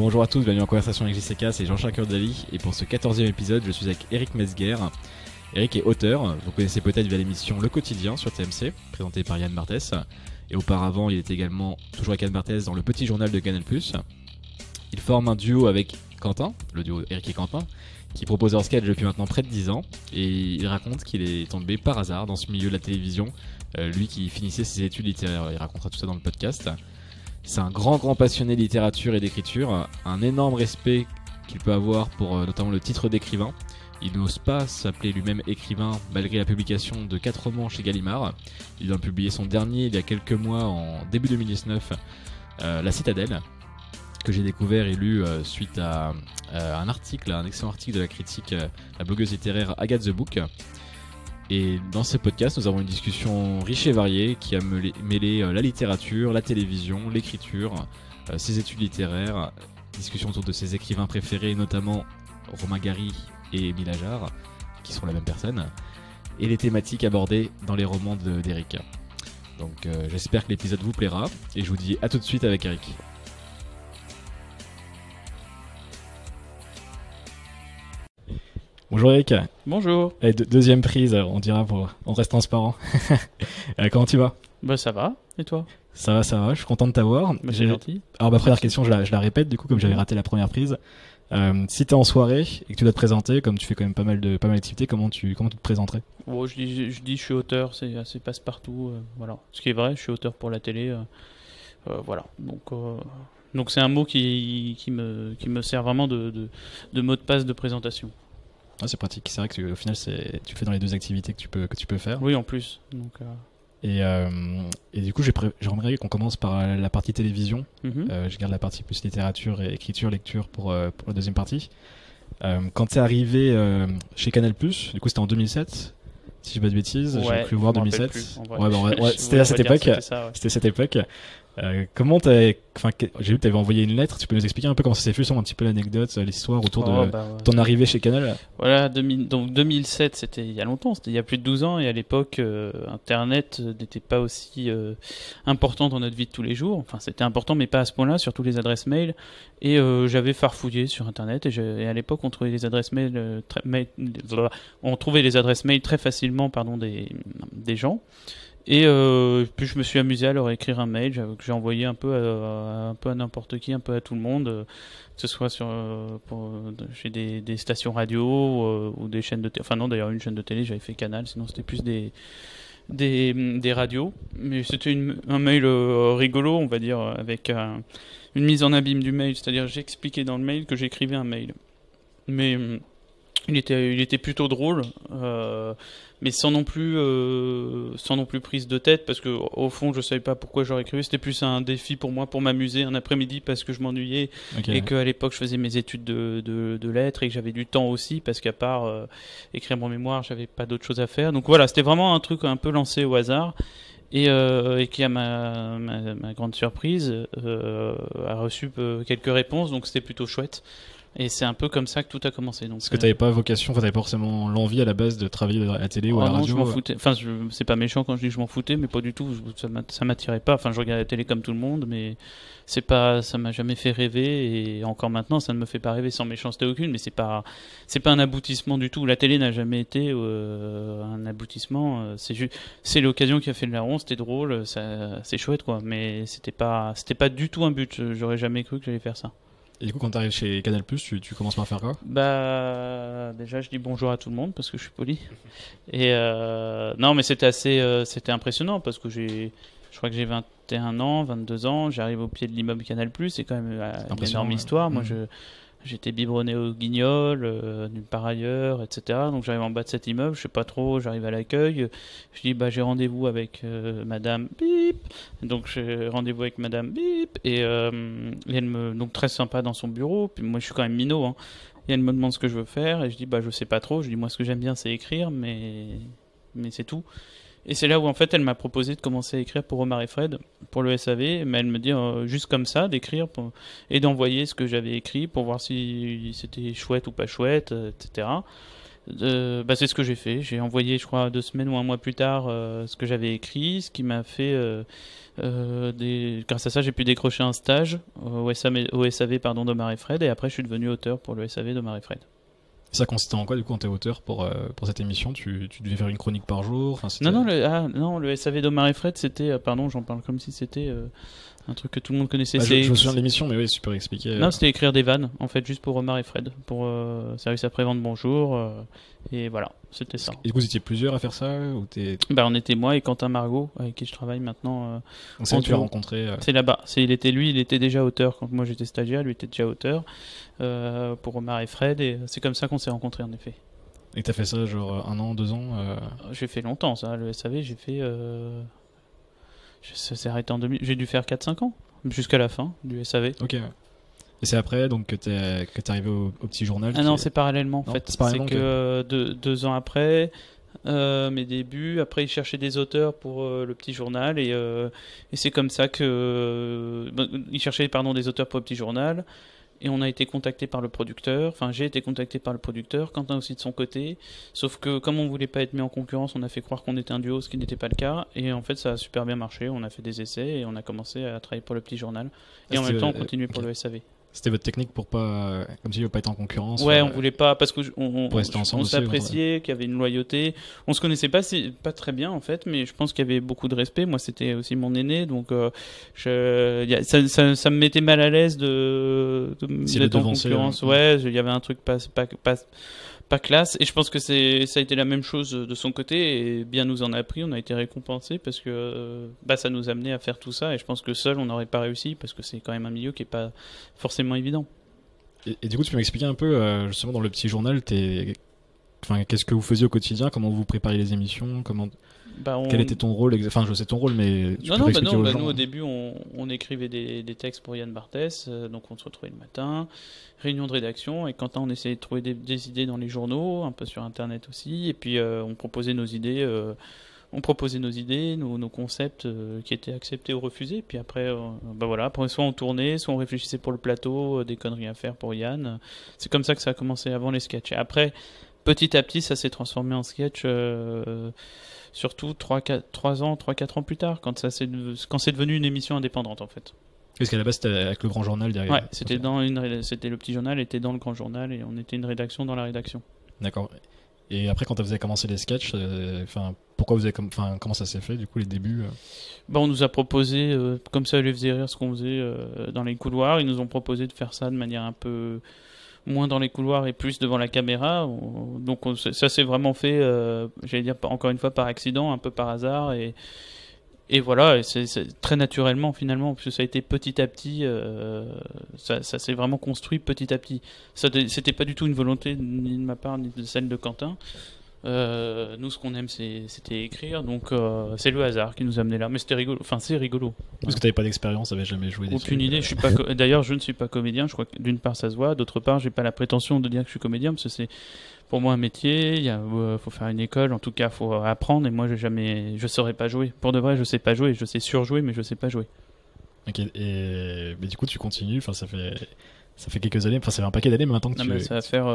Bonjour à tous, bienvenue en conversation avec JCK, c'est Jean-Charles Kurdali et pour ce 14e épisode, je suis avec Eric Mesguer. Eric est auteur, vous connaissez peut-être via l'émission Le Quotidien sur TMC, présentée par Yann Barthès. Et auparavant, il était également toujours avec Yann Barthès dans le Petit Journal de Canal+. Il forme un duo avec Quentin, le duo Eric et Quentin, qui propose leur sketch depuis maintenant près de 10 ans. Et il raconte qu'il est tombé par hasard dans ce milieu de la télévision, lui qui finissait ses études littéraires. Il racontera tout ça dans le podcast. C'est un grand passionné de littérature et d'écriture, un énorme respect qu'il peut avoir pour notamment le titre d'écrivain. Il n'ose pas s'appeler lui-même écrivain malgré la publication de 4 romans chez Gallimard. Il vient de publier son dernier il y a quelques mois, en début 2019, La Citadelle, que j'ai découvert et lu suite à un article, un excellent article de la critique, la blogueuse littéraire Agathe The Book. Et dans ce podcast, nous avons une discussion riche et variée qui a mêlé la littérature, la télévision, l'écriture, ses études littéraires, discussion autour de ses écrivains préférés, notamment Romain Gary et Émile Ajar, qui sont la même personne, et les thématiques abordées dans les romans d'Eric. Donc j'espère que l'épisode vous plaira, et je vous dis à tout de suite avec Eric. Bonjour Eric. Bonjour. Allez, deuxième prise, on dira, on reste transparent. Comment tu vas ? Bah ça va, et toi ? Ça va, je suis content de t'avoir. Bah, c'est gentil. Alors ma première question, je la répète du coup, comme j'avais raté la première prise. Si t'es en soirée et que tu dois te présenter, comme tu fais quand même pas mal d'activités, comment tu te présenterais ? Bon, je dis je suis auteur, c'est assez passe-partout, voilà. Ce qui est vrai, je suis auteur pour la télé, voilà. Donc c'est un mot qui me sert vraiment de mot de passe de présentation. Ah, c'est pratique, c'est vrai que au final tu le fais dans les deux activités que tu peux faire. Oui, en plus. Donc, et du coup j'aimerais qu'on commence par la partie télévision. Je garde la partie plus littérature et lecture pour la deuxième partie. Quand t'es arrivé chez Canal+, du coup c'était en 2007, si je dis pas de bêtises, j'ai cru voir 2007. C'était à cette époque. C'était cette époque. Comment j'ai vu que t'avais envoyé une lettre. Tu peux nous expliquer un peu comment ça s'est fait, un petit peu l'anecdote, l'histoire autour de ton arrivée chez Canal. Voilà, donc 2007, c'était il y a longtemps, c'était il y a plus de 12 ans, et à l'époque, Internet n'était pas aussi important dans notre vie de tous les jours. Enfin, c'était important, mais pas à ce point-là, surtout les adresses mail. Et j'avais farfouillé sur Internet, et à l'époque, on trouvait les adresses mail, très facilement, des gens. Et puis je me suis amusé à leur écrire un mail que j'ai envoyé un peu à n'importe qui, un peu à tout le monde, que ce soit chez des stations radio ou des chaînes de télé. Enfin non, d'ailleurs une chaîne de télé, j'avais fait Canal, sinon c'était plus des radios. Mais c'était un mail rigolo, on va dire, avec une mise en abîme du mail, c'est-à-dire j'expliquais dans le mail que j'écrivais un mail. Mais il était plutôt drôle, mais sans non plus prise de tête, parce que au fond je savais pas pourquoi j'aurais écrit. C'était plus un défi pour moi, pour m'amuser un après-midi, parce que je m'ennuyais, et qu'à l'époque je faisais mes études de lettres et que j'avais du temps aussi, parce qu'à part écrire mon mémoire, j'avais pas d'autre chose à faire. Donc voilà, c'était vraiment un truc un peu lancé au hasard. Et qui, à ma grande surprise, a reçu quelques réponses, donc c'était plutôt chouette. Et c'est un peu comme ça que tout a commencé. Donc, parce que t'avais pas vocation, t'avais pas forcément l'envie à la base de travailler à la télé ou à la radio. Non, je m'en foutais. Enfin, c'est pas méchant quand je dis que je m'en foutais, mais pas du tout. Ça m'attirait pas. Enfin, je regardais la télé comme tout le monde, mais ça m'a jamais fait rêver, et encore maintenant, ça ne me fait pas rêver, sans méchanceté aucune. Mais c'est pas un aboutissement du tout. La télé n'a jamais été un aboutissement. C'est l'occasion qui a fait le larron. C'était drôle, c'est chouette, quoi. Mais c'était pas du tout un but. J'aurais jamais cru que j'allais faire ça. Et du coup, quand tu arrives chez Canal+, tu commences par faire quoi ? Bah, déjà, je dis bonjour à tout le monde parce que je suis poli. Et non, mais c'était impressionnant, parce que je crois que j'ai 21 ans, 22 ans. J'arrive au pied de l'immeuble Canal+. C'est quand même une énorme histoire. Moi, j'étais biberonné au Guignol, nulle part ailleurs, etc. Donc j'arrive en bas de cet immeuble, je sais pas trop, j'arrive à l'accueil, je dis j'ai rendez-vous avec Madame Bip. Donc j'ai rendez-vous avec Madame Bip, et elle donc très sympa dans son bureau. Puis moi je suis quand même minot, hein. Et elle me demande ce que je veux faire, et je dis je sais pas trop. Je dis moi ce que j'aime bien c'est écrire, mais c'est tout. Et c'est là où en fait elle m'a proposé de commencer à écrire pour Omar et Fred, pour le SAV, mais elle me dit juste comme ça d'écrire et d'envoyer ce que j'avais écrit pour voir si c'était chouette ou pas chouette, etc. C'est ce que j'ai fait. J'ai envoyé, je crois, 2 semaines ou un mois plus tard ce que j'avais écrit, ce qui m'a fait... grâce à ça, j'ai pu décrocher un stage au SAV pardon, d'Omar et Fred, et après je suis devenu auteur pour le SAV d'Omar et Fred. Ça consistait en quoi du coup quand t'es auteur pour cette émission? Tu devais faire une chronique par jour? Enfin, Non, le SAV d'Omar et Fred, c'était... pardon, j'en parle comme si c'était un truc que tout le monde connaissait. Je me souviens de l'émission, mais oui, tu peux expliquer. Non, c'était écrire des vannes, en fait, juste pour Omar et Fred, pour service après-vente bonjour, et voilà, c'était ça. Et du coup, vous étiez plusieurs à faire ça ou on était moi et Quentin Margot, avec qui je travaille maintenant. Donc c'est là que tu as rencontré. C'est là-bas. Il était déjà auteur quand moi j'étais stagiaire, lui était déjà auteur pour Omar et Fred, et c'est comme ça qu'on s'est rencontrés en effet. Et t'as fait ça genre 1 an, 2 ans J'ai fait longtemps ça, le SAV, j'ai fait... Ça s'est arrêté en 2000. J'ai dû faire 4-5 ans, jusqu'à la fin du SAV. Ok. Et c'est après donc que t'es arrivé au petit journal? Non, c'est parallèlement en fait. C'est que 2 ans après, mes débuts. Après, ils cherchaient des auteurs pour le petit journal et c'est comme ça que ils cherchaient des auteurs pour le petit journal. Et on a été contacté par le producteur, enfin j'ai été contacté par le producteur, Quentin aussi de son côté, sauf que comme on voulait pas être mis en concurrence, on a fait croire qu'on était un duo, ce qui n'était pas le cas, et en fait ça a super bien marché, on a fait des essais et on a commencé à travailler pour le petit journal, et en même temps on continuait pour le SAV. C'était votre technique pour pas, comme si vous ne pas être en concurrence? Ouais, on voulait pas, parce que on s'appréciait, qu'il y avait une loyauté. On se connaissait pas très bien en fait, mais je pense qu'il y avait beaucoup de respect. Moi, c'était aussi mon aîné, donc ça me mettait mal à l'aise d'être en concurrence. Ouais, il y avait un truc pas classe, et je pense que ça a été la même chose de son côté, et bien nous en a appris, on a été récompensés parce que ça nous a amené à faire tout ça, et je pense que seul on n'aurait pas réussi parce que c'est quand même un milieu qui est pas forcément évident. Et du coup, tu peux m'expliquer un peu justement dans le petit journal, qu'est-ce que vous faisiez au quotidien, comment vous prépariez les émissions, quel était ton rôle? Enfin, je sais ton rôle, mais tu peux expliquer aux gens. Nous au début on écrivait des textes pour Yann Barthès, donc on se retrouvait le matin, réunion de rédaction, et Quentin on essayait de trouver des idées dans les journaux, un peu sur internet aussi, et puis on proposait nos idées, nos concepts qui étaient acceptés ou refusés, puis après après soit on tournait, soit on réfléchissait pour le plateau, des conneries à faire pour Yann. C'est comme ça que ça a commencé avant les sketchs. Et après petit à petit ça s'est transformé en sketch. Surtout 3-4 ans plus tard, quand c'est devenu une émission indépendante en fait. Parce qu'à la base c'était avec le grand journal derrière. Ouais, c'était le petit journal était dans le grand journal, et on était une rédaction dans la rédaction. D'accord. Et après, quand vous avez commencé les sketchs, comment ça s'est fait du coup les débuts? On nous a proposé, comme ça les faisait rire ce qu'on faisait dans les couloirs, ils nous ont proposé de faire ça de manière un peu moins dans les couloirs et plus devant la caméra. Donc ça s'est vraiment fait, j'allais dire encore une fois par accident, un peu par hasard, et voilà, et c'est très naturellement finalement, parce que ça a été petit à petit, ça s'est vraiment construit petit à petit. C'était pas du tout une volonté ni de ma part ni de celle de Quentin. Nous, ce qu'on aime, c'était écrire, donc c'est le hasard qui nous a amené là. Mais c'était rigolo. Enfin, c'est rigolo. Parce que t'avais pas d'expérience, t'avais jamais joué. Aucune idée. D'ailleurs, je ne suis pas comédien. Je crois que d'une part ça se voit, d'autre part, j'ai pas la prétention de dire que je suis comédien, parce que c'est pour moi un métier. Il faut faire une école. En tout cas, faut apprendre. Et moi, je saurais pas jouer. Pour de vrai, je sais pas jouer. Je sais surjouer, mais je sais pas jouer. Ok. Mais du coup, tu continues. Enfin, ça fait quelques années, ça fait un paquet d'années maintenant que ça va faire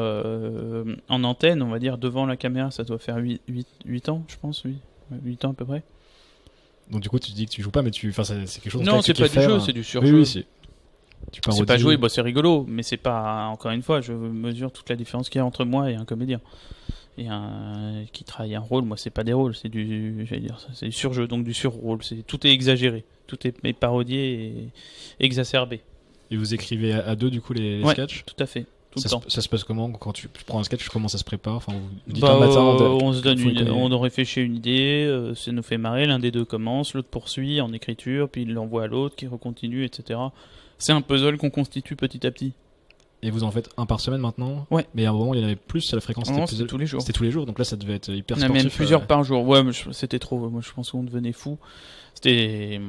en antenne, on va dire, devant la caméra, ça doit faire 8 ans, je pense, 8 ans à peu près. Donc du coup, tu dis que tu joues pas, mais c'est quelque chose... Non, c'est pas du jeu, c'est du surjeu. Oui, c'est pas jouer, c'est rigolo, mais c'est pas, encore une fois, je mesure toute la différence qu'il y a entre moi et un comédien. Et qui travaille un rôle, moi c'est pas des rôles, c'est du surjeu, donc du surrôle, tout est exagéré, tout est parodié et exacerbé. Et vous écrivez à deux du coup les sketchs? Tout à fait, tout le temps. Ça se passe comment quand tu prends un sketch? Comment ça se prépare? Enfin, vous dites un matin, on se donne on réfléchit une idée, ça nous fait marrer, l'un des deux commence, l'autre poursuit en écriture, puis il l'envoie à l'autre qui recontinue, etc. C'est un puzzle qu'on constitue petit à petit. Et vous en faites un par semaine maintenant? Ouais. Mais à un moment il y en avait plus, la fréquence c'était tous les jours. C'était tous les jours, donc là ça devait être hyper sportif. On a même plusieurs par jour. Ouais, mais c'était trop. Moi je pense qu'on devenait fou. C'était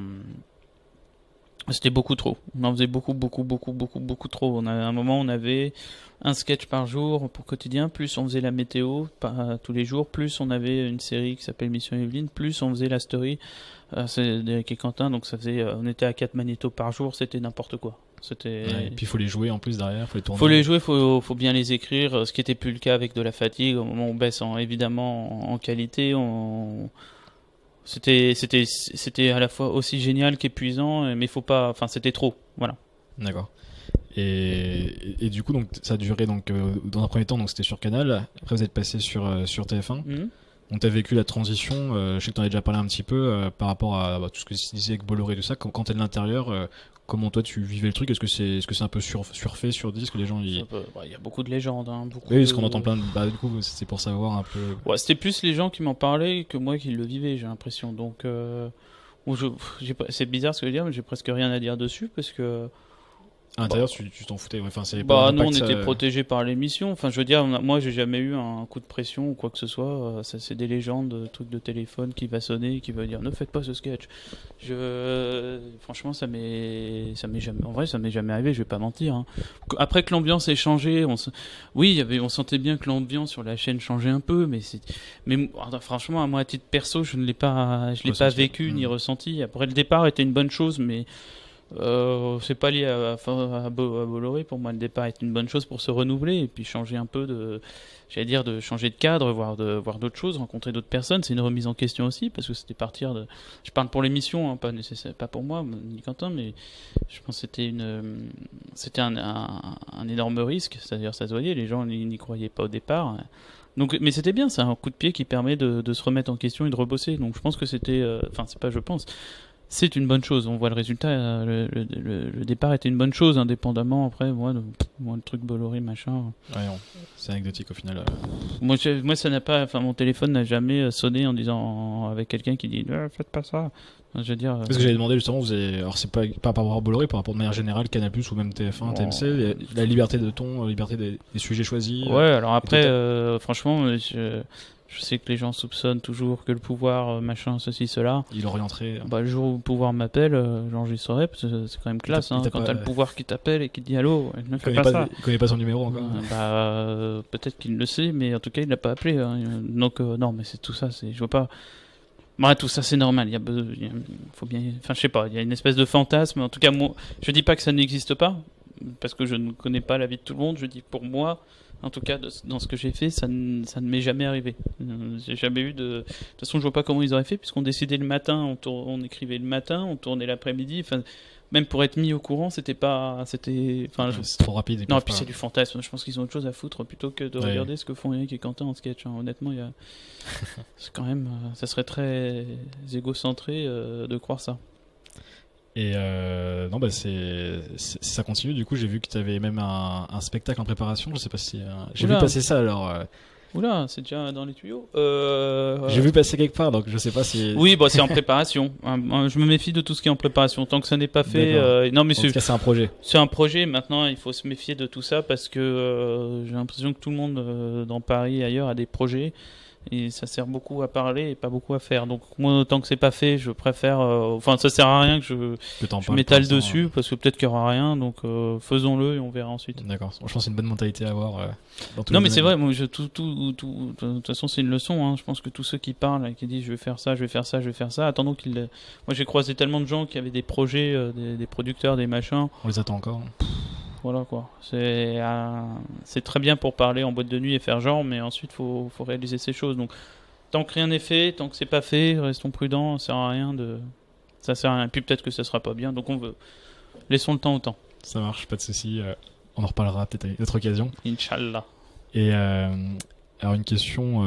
beaucoup trop. On en faisait beaucoup trop. À un moment, on avait un sketch par jour pour quotidien, plus on faisait la météo tous les jours, plus on avait une série qui s'appelle Mission Evelyne, plus on faisait la story, c'est d'Eric et Quentin, donc ça faisait, on était à 4 magnétos par jour, c'était n'importe quoi. Et puis il faut les jouer en plus derrière, faut les tourner. Faut les jouer, faut bien les écrire, ce qui était plus le cas avec de la fatigue. Au moment où on baisse évidemment en qualité, c'était à la fois aussi génial qu'épuisant, mais faut pas, enfin c'était trop, voilà. D'accord. Et du coup donc ça a duré donc dans un premier temps donc c'était sur Canal, après vous êtes passé sur TF1. Donc tu as vécu la transition, je sais que tu en as déjà parlé un petit peu par rapport à tout ce que tu disais avec Bolloré et tout ça, quand tu es de l'intérieur, comment toi tu vivais le truc, est-ce que c'est un peu surfait, surdit, est-ce que les gens il y a beaucoup de légendes, oui, parce qu'on entend plein de du coup c'est pour savoir un peu. Ouais, c'était plus les gens qui m'en parlaient que moi qui le vivais, j'ai l'impression. Donc c'est bizarre ce que je veux dire, mais j'ai presque rien à dire dessus parce que à l'intérieur, tu t'en foutais. Enfin, nous, on était protégés par l'émission. Enfin, je veux dire, moi, j'ai jamais eu un coup de pression ou quoi que ce soit. Ça, c'est des légendes, trucs de téléphone qui va sonner et qui va dire ne faites pas ce sketch. Franchement, ça m'est jamais. En vrai, ça m'est jamais arrivé. Je vais pas mentir. Hein. Après que l'ambiance ait changé, on sentait bien que l'ambiance sur la chaîne changeait un peu, mais franchement, à moi, à titre perso, je l'ai pas vécu ni ressenti. Après, le départ était une bonne chose, mais c'est pas lié à Bolloré. Pour moi, le départ est une bonne chose pour se renouveler et puis changer un peu de changer de cadre, voir d'autres choses, rencontrer d'autres personnes. C'est une remise en question aussi parce que c'était partir de. Je parle pour l'émission, hein, pas pour moi ni Quentin, mais je pense que c'était un énorme risque. C'est-à-dire, ça se voyait, les gens n'y croyaient pas au départ. Donc, mais c'était bien, c'est un coup de pied qui permet de se remettre en question et de rebosser. Donc, je pense que c'était, c'est une bonne chose. On voit le résultat. Le départ était une bonne chose, indépendamment. Après, moi le truc Bolloré, machin. Ouais, c'est anecdotique au final. Moi, ça n'a pas. Enfin, mon téléphone n'a jamais sonné en disant avec quelqu'un qui dit faites pas ça. Je veux dire. Parce que j'avais demandé justement, alors c'est pas par rapport à Bolloré, par rapport de manière générale, Canal+ ou même TF1, TMC, la liberté de ton, la liberté des sujets choisis. Ouais, alors après, franchement, je sais que les gens soupçonnent toujours que le pouvoir, machin, ceci, cela. Il orienterait. Le jour où le pouvoir m'appelle, j'enregistrerai, parce que c'est quand même classe, quand t'as le pouvoir qui t'appelle et qui te dit allô, ne fais pas ça. Il connaît pas son numéro encore. Peut-être qu'il le sait, mais en tout cas, il l'a pas appelé. Hein. Donc, non, mais c'est tout ça, je vois pas. Tout ça, c'est normal. Faut bien. Enfin, je sais pas, il y a une espèce de fantasme. En tout cas, moi, je dis pas que ça n'existe pas, parce que je ne connais pas la vie de tout le monde. Je dis pour moi. En tout cas, dans ce que j'ai fait, ça ne m'est jamais arrivé. J'ai jamais eu de. De toute façon, je vois pas comment ils auraient fait, puisqu'on décidait le matin, on écrivait le matin, on tournait l'après-midi. Enfin, même pour être mis au courant, c'est trop rapide. Non, et puis c'est du fantasme. Je pense qu'ils ont autre chose à foutre plutôt que de regarder ce que font Eric et Quentin en sketch. Hein. Honnêtement, c'est quand même. Ça serait très égocentré de croire ça. Et ça continue. Du coup, j'ai vu que tu avais même un spectacle en préparation. Je sais pas si j'ai vu passer ça alors. Oula, c'est déjà dans les tuyaux. J'ai vu passer quelque part, donc je sais pas si. Oui, c'est en préparation. Je me méfie de tout ce qui est en préparation. Tant que ça n'est pas fait. Non, mais en tout cas, c'est un projet. C'est un projet. Maintenant, il faut se méfier de tout ça parce que j'ai l'impression que tout le monde dans Paris et ailleurs a des projets. Et ça sert beaucoup à parler et pas beaucoup à faire. Donc moi, tant que c'est pas fait, je préfère. Ça sert à rien que je m'étale dessus parce que peut-être qu'il y aura rien. Donc faisons-le et on verra ensuite. D'accord. Je pense que c'est une bonne mentalité à avoir. Non, mais c'est vrai. Moi, de toute façon, c'est une leçon. Hein. Je pense que tous ceux qui parlent et qui disent je vais faire ça, je vais faire ça, je vais faire ça, attendons qu'ils. Moi, j'ai croisé tellement de gens qui avaient des projets, des producteurs, des machins. On les attend encore. Voilà quoi. C'est très bien pour parler en boîte de nuit et faire genre, mais ensuite faut réaliser ces choses. Donc tant que rien n'est fait, tant que c'est pas fait, restons prudents. Ça sert à rien. Et puis peut-être que ça sera pas bien. Donc laissons le temps au temps. Ça marche, pas de souci. On en reparlera peut-être à une autre occasion. Inch'Allah. Et alors une question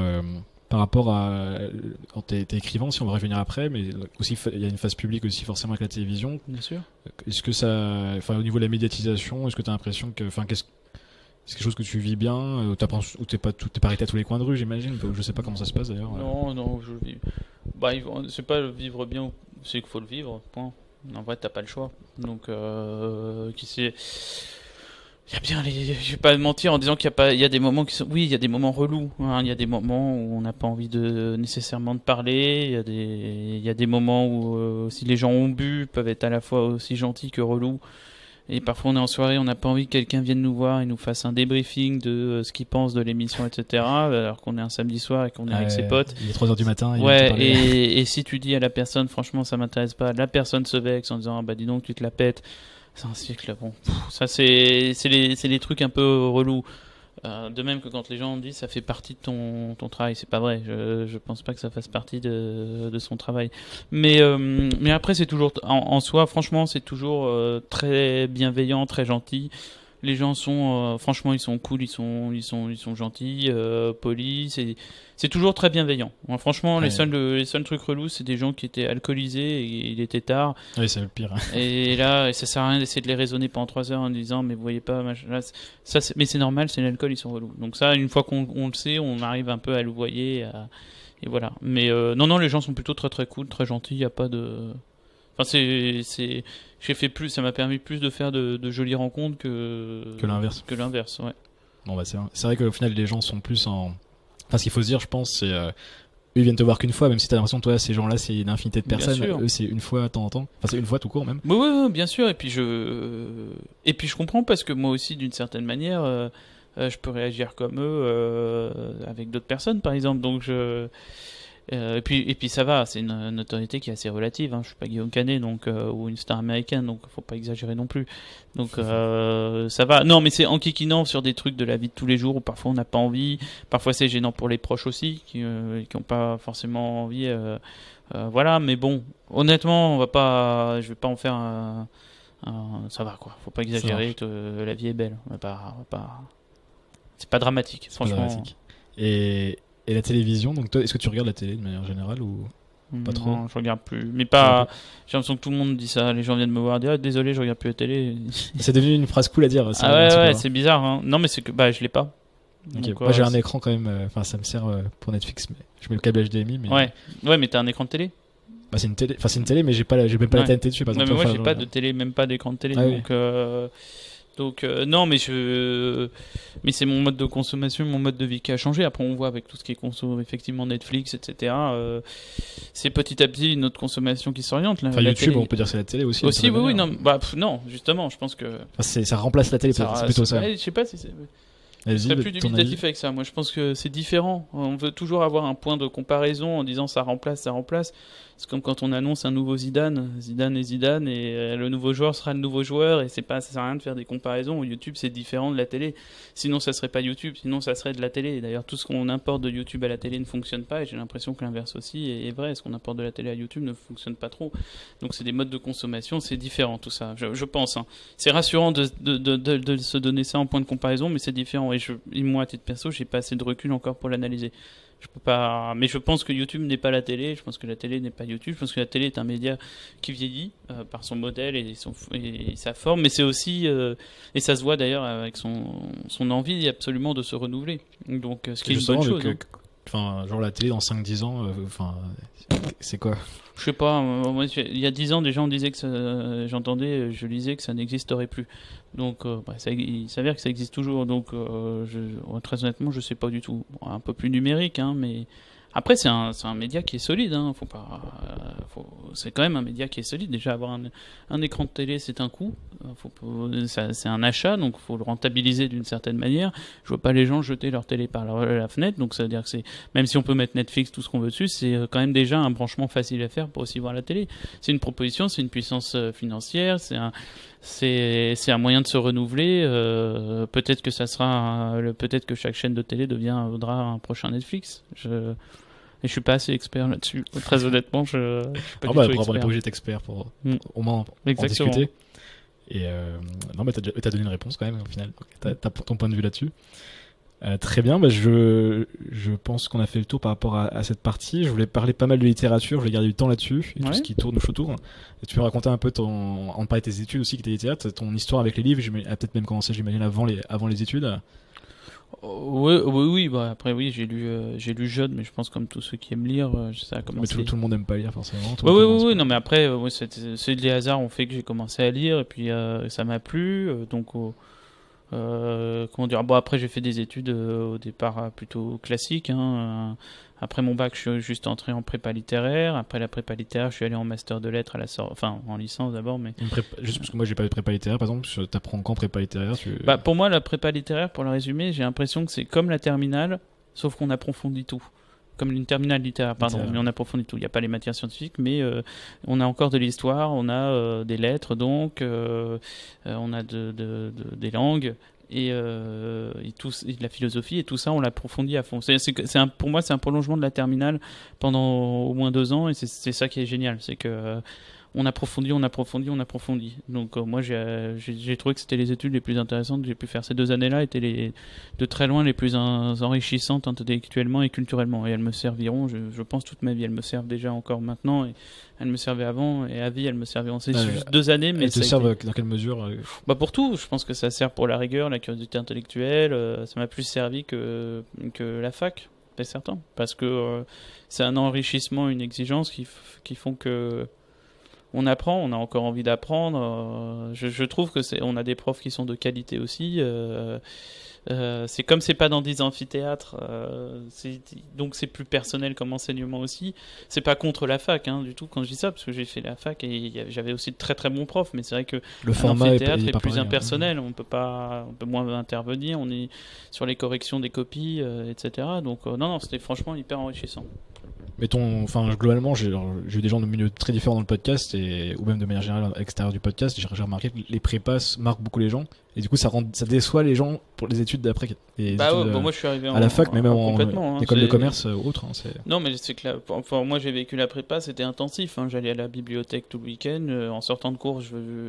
par rapport à quand t'es écrivain, si on va revenir après, mais aussi il y a une phase publique aussi forcément avec la télévision. Bien sûr. Est-ce que ça, au niveau de la médiatisation, est-ce que t'as l'impression que, c'est quelque chose que tu vis bien, ou t'es pas arrêté à tous les coins de rue, j'imagine. Je sais pas comment ça se passe d'ailleurs. Non, je vis. C'est pas le vivre bien, c'est qu'il faut le vivre. Point. En vrai, t'as pas le choix. Donc qui sait. Je vais pas mentir en disant qu'il y a des moments qui sont, oui, il y a des moments relous, hein. Il y a des moments où on n'a pas envie nécessairement de parler. Il y a des moments où, si les gens ont bu, peuvent être à la fois aussi gentils que relous. Et parfois on est en soirée, on n'a pas envie que quelqu'un vienne nous voir et nous fasse un débriefing de ce qu'il pense de l'émission, etc. Alors qu'on est un samedi soir et qu'on est avec ses potes. Il est 3h du matin. Et si tu dis à la personne, franchement, ça m'intéresse pas, la personne se vexe en disant, dis donc, tu te la pètes. C'est un siècle, bon. Ça, c'est les trucs un peu relous. De même que quand les gens disent ça fait partie de ton travail, c'est pas vrai. Je pense pas que ça fasse partie de son travail. Mais après, c'est toujours, en soi, franchement, c'est toujours très bienveillant, très gentil. Les gens sont, franchement, ils sont cool, ils sont gentils, polis. C'est toujours très bienveillant. Moi, franchement, Ouais. les seuls trucs relous, c'est des gens qui étaient alcoolisés et il était tard. Oui, c'est le pire. Et là, ça sert à rien d'essayer de les raisonner pendant 3 heures en disant, mais vous voyez pas, là, mais c'est normal, c'est l'alcool, ils sont relous. Donc ça, une fois qu'on le sait, on arrive un peu à le voyer, et voilà. Mais non, les gens sont plutôt très très cool, très gentils. Il y a pas de, enfin j'ai fait plus, ça m'a permis plus de faire de jolies rencontres Que l'inverse. Que l'inverse, ouais. Bon, bah, c'est vrai qu'au final, les gens sont plus en. Enfin, ce qu'il faut se dire, je pense, c'est. Eux, ils viennent te voir qu'une fois, même si t'as l'impression que toi, ces gens-là, c'est une infinité de Bien personnes. sûr. Eux, c'est une fois de temps en temps. Enfin, c'est une fois tout court même. Oui, bien sûr. Et puis je comprends parce que moi aussi, d'une certaine manière, je peux réagir comme eux avec d'autres personnes, par exemple. Donc et puis ça va, c'est une notoriété qui est assez relative. Hein. Je suis pas Guillaume Canet, donc ou une star américaine, donc faut pas exagérer non plus. Donc ça va. Non, mais c'est enquiquinant sur des trucs de la vie de tous les jours où parfois on n'a pas envie. Parfois c'est gênant pour les proches aussi qui ont pas forcément envie. Voilà, mais bon, honnêtement, je vais pas en faire ça va quoi. Faut pas exagérer. La vie est belle. C'est pas dramatique, C'est pas franchement. dramatique. Et la télévision, donc toi, est-ce que tu regardes la télé de manière générale ou pas trop? Non, je regarde plus. Mais pas. J'ai l'impression que tout le monde dit ça. Les gens viennent me voir dire désolé, je regarde plus la télé. C'est devenu une phrase cool à dire. Ah ouais, c'est bizarre. Hein. Non, mais c'est que je l'ai pas. Ok. Donc, Moi j'ai un écran quand même. Enfin, ça me sert pour Netflix, mais je mets le câble HDMI. Mais Ouais, mais t'as un écran de télé. bah, c'est une télé. Enfin, c'est une télé, mais j'ai même pas la Ouais. TNT dessus. Par Non, exemple. mais moi Enfin, j'ai pas de télé, même pas d'écran de télé. Ah oui. Donc non, mais c'est mon mode de consommation, mon mode de vie qui a changé. Après, on voit avec tout ce qui est effectivement Netflix, etc. C'est petit à petit notre consommation qui s'oriente. Enfin, la YouTube, télé. on peut dire que c'est la télé aussi. Aussi, d'une certaine oui, manière. non, justement, je pense que Enfin, ça remplace la télé, peut-être. C'est plutôt ça. Je sais pas si c'est. Je Vas-y, serais plus ton dubitatif avis. avec ça. Moi, je pense que c'est différent. On veut toujours avoir un point de comparaison en disant ça remplace, ça remplace. C'est comme quand on annonce un nouveau Zidane, et le nouveau joueur sera le nouveau joueur, et ça sert à rien de faire des comparaisons. YouTube, c'est différent de la télé. Sinon, ça serait pas YouTube, sinon ça serait de la télé. Et d'ailleurs, tout ce qu'on importe de YouTube à la télé ne fonctionne pas, et j'ai l'impression que l'inverse aussi est vrai. Ce qu'on importe de la télé à YouTube ne fonctionne pas trop. Donc, c'est des modes de consommation, c'est différent tout ça. Je pense. Hein. C'est rassurant de se donner ça en point de comparaison, mais c'est différent. Et moi, à titre perso, j'ai pas assez de recul encore pour l'analyser. Je peux pas, mais je pense que YouTube n'est pas la télé. Je pense que la télé n'est pas YouTube. Je pense que la télé est un média qui vieillit par son modèle et sa forme, mais c'est aussi et ça se voit d'ailleurs avec son envie absolument de se renouveler. Donc, ce qui est une bonne chose. Enfin, genre la télé dans 5-10 ans, enfin, c'est quoi? Je sais pas, moi, il y a 10 ans, déjà on disait que je lisais que ça n'existerait plus. Donc, il s'avère que ça existe toujours. Donc, très honnêtement, je sais pas du tout. Bon, un peu plus numérique, hein, mais après, c'est un média qui est solide. Hein, c'est quand même un média qui est solide. Déjà, avoir un écran de télé, c'est un coût. C'est un achat, donc il faut le rentabiliser d'une certaine manière. Je vois pas les gens jeter leur télé par la fenêtre. Donc, ça veut dire que même si on peut mettre Netflix, tout ce qu'on veut dessus, c'est quand même déjà un branchement facile à faire pour aussi voir la télé. C'est une proposition, c'est une puissance financière, c'est un moyen de se renouveler. Peut-être que chaque chaîne de télé deviendra un prochain Netflix. Et je suis pas assez expert là-dessus. Très honnêtement, je suis pas du tout expert. On n'est pas obligé d'être expert pour au moins en Exactement. discuter. Et non, mais t'as donné une réponse quand même au final. T'as ton point de vue là-dessus. Très bien, je pense qu'on a fait le tour par rapport à cette partie. Je voulais parler pas mal de littérature, je voulais garder du temps là-dessus, et tout ce qui tourne autour. Et tu peux me raconter un peu on parlait de tes études aussi, qui étaient littéraires, ton histoire avec les livres, peut-être même commencé, j'imagine, avant les études. Oui, après oui, j'ai lu jeune, mais je pense comme tous ceux qui aiment lire, ça a commencé. Mais tout le monde n'aime pas lire forcément. Oui, non, mais après, c'est des hasards ont fait que j'ai commencé à lire, et puis ça m'a plu, donc comment dire, bon, après j'ai fait des études au départ plutôt classiques, hein. Après mon bac, je suis juste entré en prépa littéraire. Après la prépa littéraire, je suis allé en master de lettres enfin en licence d'abord, mais juste parce que moi j'ai pas eu de prépa littéraire, par exemple, t'apprends quand prépa littéraire pour moi, la prépa littéraire, pour la résumer, j'ai l'impression que c'est comme la terminale, sauf qu'on approfondit tout. comme une terminale littéraire, pardon, mais on approfondit tout. Il n'y a pas les matières scientifiques, mais on a encore de l'histoire, on a des lettres, donc on a des langues. Et de la philosophie, et tout ça on l'approfondit à fond. Pour moi c'est un prolongement de la terminale pendant au moins 2 ans, et c'est ça qui est génial, c'est que on approfondit. Donc moi j'ai trouvé que c'était les études les plus intéressantes que j'ai pu faire. Ces 2 années-là étaient de très loin les plus enrichissantes intellectuellement et culturellement, et elles me serviront, je pense, toute ma vie. Elles me servent déjà encore maintenant, et elles me servaient avant, et à vie elles me serviront. C'est juste 2 années, mais elles te servent dans quelle mesure? Pour tout. Je pense que ça sert pour la rigueur, la curiosité intellectuelle. Ça m'a plus servi que la fac, c'est certain, parce que c'est un enrichissement, une exigence qui font que on apprend, on a encore envie d'apprendre. Je trouve que on a des profs qui sont de qualité aussi. C'est comme c'est pas dans des amphithéâtres, donc c'est plus personnel comme enseignement aussi. C'est pas contre la fac du tout quand je dis ça, parce que j'ai fait la fac et j'avais aussi de très très bons profs, mais c'est vrai que le format est plus impersonnel. On peut moins intervenir. On est sur les corrections des copies, etc. Donc non, c'était franchement hyper enrichissant. Mais globalement, j'ai eu des gens de milieux très différents dans le podcast, ou même de manière générale à l'extérieur du podcast. J'ai remarqué que les prépas marquent beaucoup les gens, et du coup ça déçoit les gens pour les études d'après. Moi je suis arrivé à la fac, mais même en école de commerce ou autre. Non, mais c'est que moi j'ai vécu la prépa, c'était intensif. J'allais à la bibliothèque tout le week-end, en sortant de cours,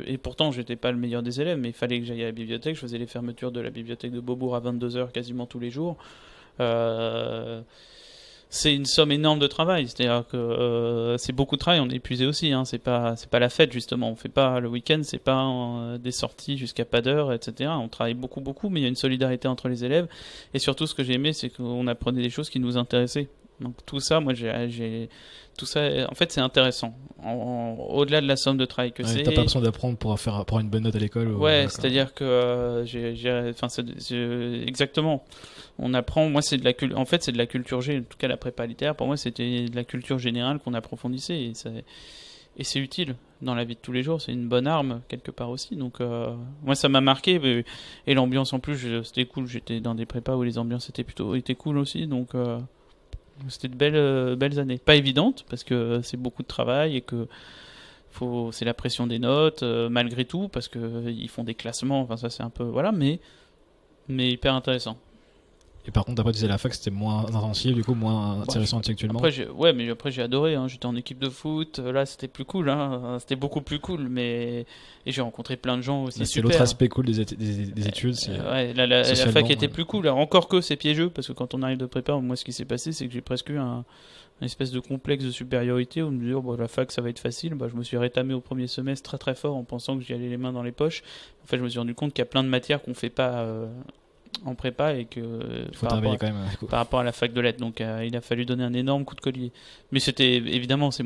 et pourtant j'étais pas le meilleur des élèves, mais il fallait que j'aille à la bibliothèque. Je faisais les fermetures de la bibliothèque de Beaubourg à 22h quasiment tous les jours. C'est une somme énorme de travail, c'est-à-dire que c'est beaucoup de travail, on est épuisé aussi, c'est pas la fête justement, on fait pas le week-end, c'est pas des sorties jusqu'à pas d'heure, etc. On travaille beaucoup, mais il y a une solidarité entre les élèves, et surtout ce que j'ai aimé, c'est qu'on apprenait des choses qui nous intéressaient. Donc tout ça, moi tout ça, en fait, c'est intéressant. Au-delà de la somme de travail que c'est. T'as pas besoin d'apprendre pour avoir une bonne note à l'école. Ouais, c'est-à-dire que exactement. On apprend. Moi, c'est de la culture. En fait, c'est de la culture G. En tout cas, la prépa littéraire, pour moi, c'était de la culture générale qu'on approfondissait, et c'est utile dans la vie de tous les jours. C'est une bonne arme quelque part aussi. Donc, moi, ça m'a marqué. Et l'ambiance en plus, c'était cool. J'étais dans des prépas où les ambiances étaient cool aussi. Donc c'était de belles années. Pas évidentes, parce que c'est beaucoup de travail et que c'est la pression des notes, malgré tout, parce qu'ils font des classements, ça c'est un peu... Voilà, mais hyper intéressant. Et par contre, après, tu disais la fac, c'était moins intensif, du coup, moins intéressant intellectuellement. Mais après, j'ai adoré. J'étais en équipe de foot. Là, c'était plus cool. C'était beaucoup plus cool. Et j'ai rencontré plein de gens aussi. C'est l'autre aspect cool des études. La fac était plus cool. Alors, encore que c'est piégeux, parce que quand on arrive de prépa, moi, ce qui s'est passé, c'est que j'ai presque eu un espèce de complexe de supériorité où me dire la fac, ça va être facile. Je me suis rétamé au premier semestre très très fort en pensant que j'y allais les mains dans les poches. En fait, je me suis rendu compte qu'il y a plein de matières qu'on fait pas en prépa, et que par rapport à la fac de lettres, donc il a fallu donner un énorme coup de collier. Mais c'était évidemment c'est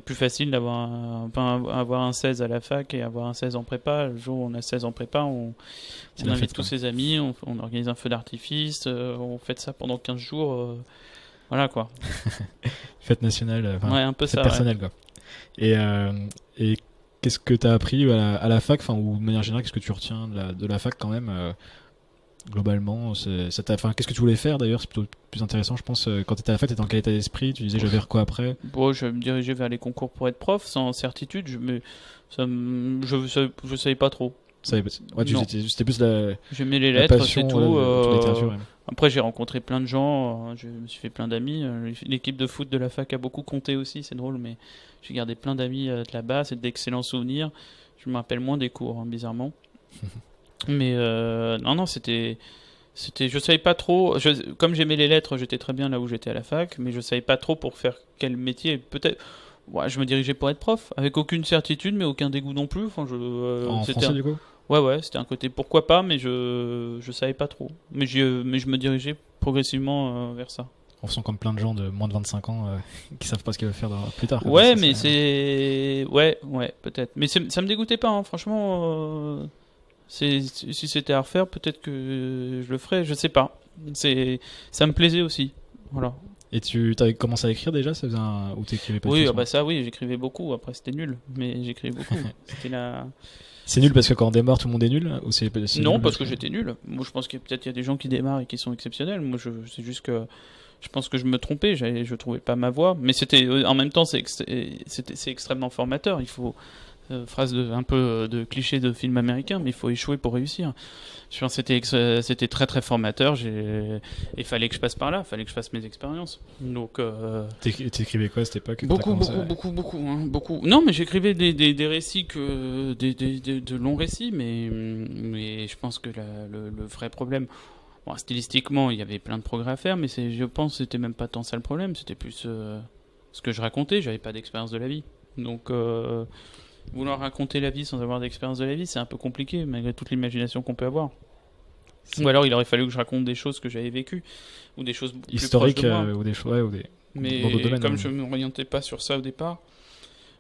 plus facile avoir un 16 à la fac et avoir un 16 en prépa. Le jour où on a 16 en prépa, on invite tous ses amis, on organise un feu d'artifice, on fait ça pendant 15 jours, voilà quoi. Fête nationale, un peu fête ça, personnelle quoi. Et qu'est-ce que tu as appris à la fac, ou de manière générale, qu'est-ce que tu retiens de la fac quand même, globalement qu'est-ce que tu voulais faire d'ailleurs? C'est plutôt plus intéressant, je pense. Quand tu étais à la fac, tu étais dans quel état d'esprit? Tu disais, je vais vers quoi après? Je vais me diriger vers les concours pour être prof, sans certitude. Je savais pas trop. C'était plus j'aimais les lettres, passion, c'est tout. La littérature, ouais. Après, j'ai rencontré plein de gens, je me suis fait plein d'amis. L'équipe de foot de la fac a beaucoup compté aussi, c'est drôle, mais j'ai gardé plein d'amis de là-bas, c'est d'excellents souvenirs. Je me rappelle moins des cours, bizarrement. Mais non, c'était, je savais pas trop. Comme j'aimais les lettres, j'étais très bien là où j'étais à la fac, mais je savais pas trop pour faire quel métier. Peut-être, je me dirigeais pour être prof, avec aucune certitude, mais aucun dégoût non plus. En français, du coup? Ouais, c'était un côté pourquoi pas, mais je savais pas trop. Mais je me dirigeais progressivement vers ça. On sent comme plein de gens de moins de 25 ans qui savent pas ce qu'ils veulent faire plus tard. Ouais, mais c'est... Ouais, peut-être. Mais ça me dégoûtait pas, franchement. Si c'était à refaire, peut-être que je le ferais, je sais pas. Ça me plaisait aussi. Voilà. Et tu avais commencé à écrire déjà, ça faisait ou t'écrivais pas du Oui, tout, ah bah ça, oui, j'écrivais beaucoup. Après, c'était nul, mais j'écrivais beaucoup. C'était la... C'est nul parce que quand on démarre, tout le monde est nul, ou c'est Non, nul parce que j'étais nul. Moi, je pense qu'il y a peut-être des gens qui démarrent et qui sont exceptionnels. Moi, c'est juste que je pense que je me trompais. Je trouvais pas ma voix. Mais c'était en même temps, c'est extrêmement formateur. Il faut phrase un peu de cliché de film américain, mais il faut échouer pour réussir. Je pense que c'était très très formateur. Il fallait que je passe par là, il fallait que je fasse mes expériences. Donc t'écrivais quoi à cette époque? Beaucoup. Non, mais j'écrivais des récits de longs récits, mais je pense que le vrai problème, bon, stylistiquement, il y avait plein de progrès à faire, mais je pense que c'était même pas tant ça le problème. C'était plus ce que je racontais. J'avais pas d'expérience de la vie, donc vouloir raconter la vie sans avoir d'expérience de la vie, c'est un peu compliqué, malgré toute l'imagination qu'on peut avoir. Ou alors il aurait fallu que je raconte des choses que j'avais vécues, ou des choses plus historiques, proches de moi. ou des choses, ou des... Mais dans d'autres domaines, comme je ne m'orientais pas sur ça au départ,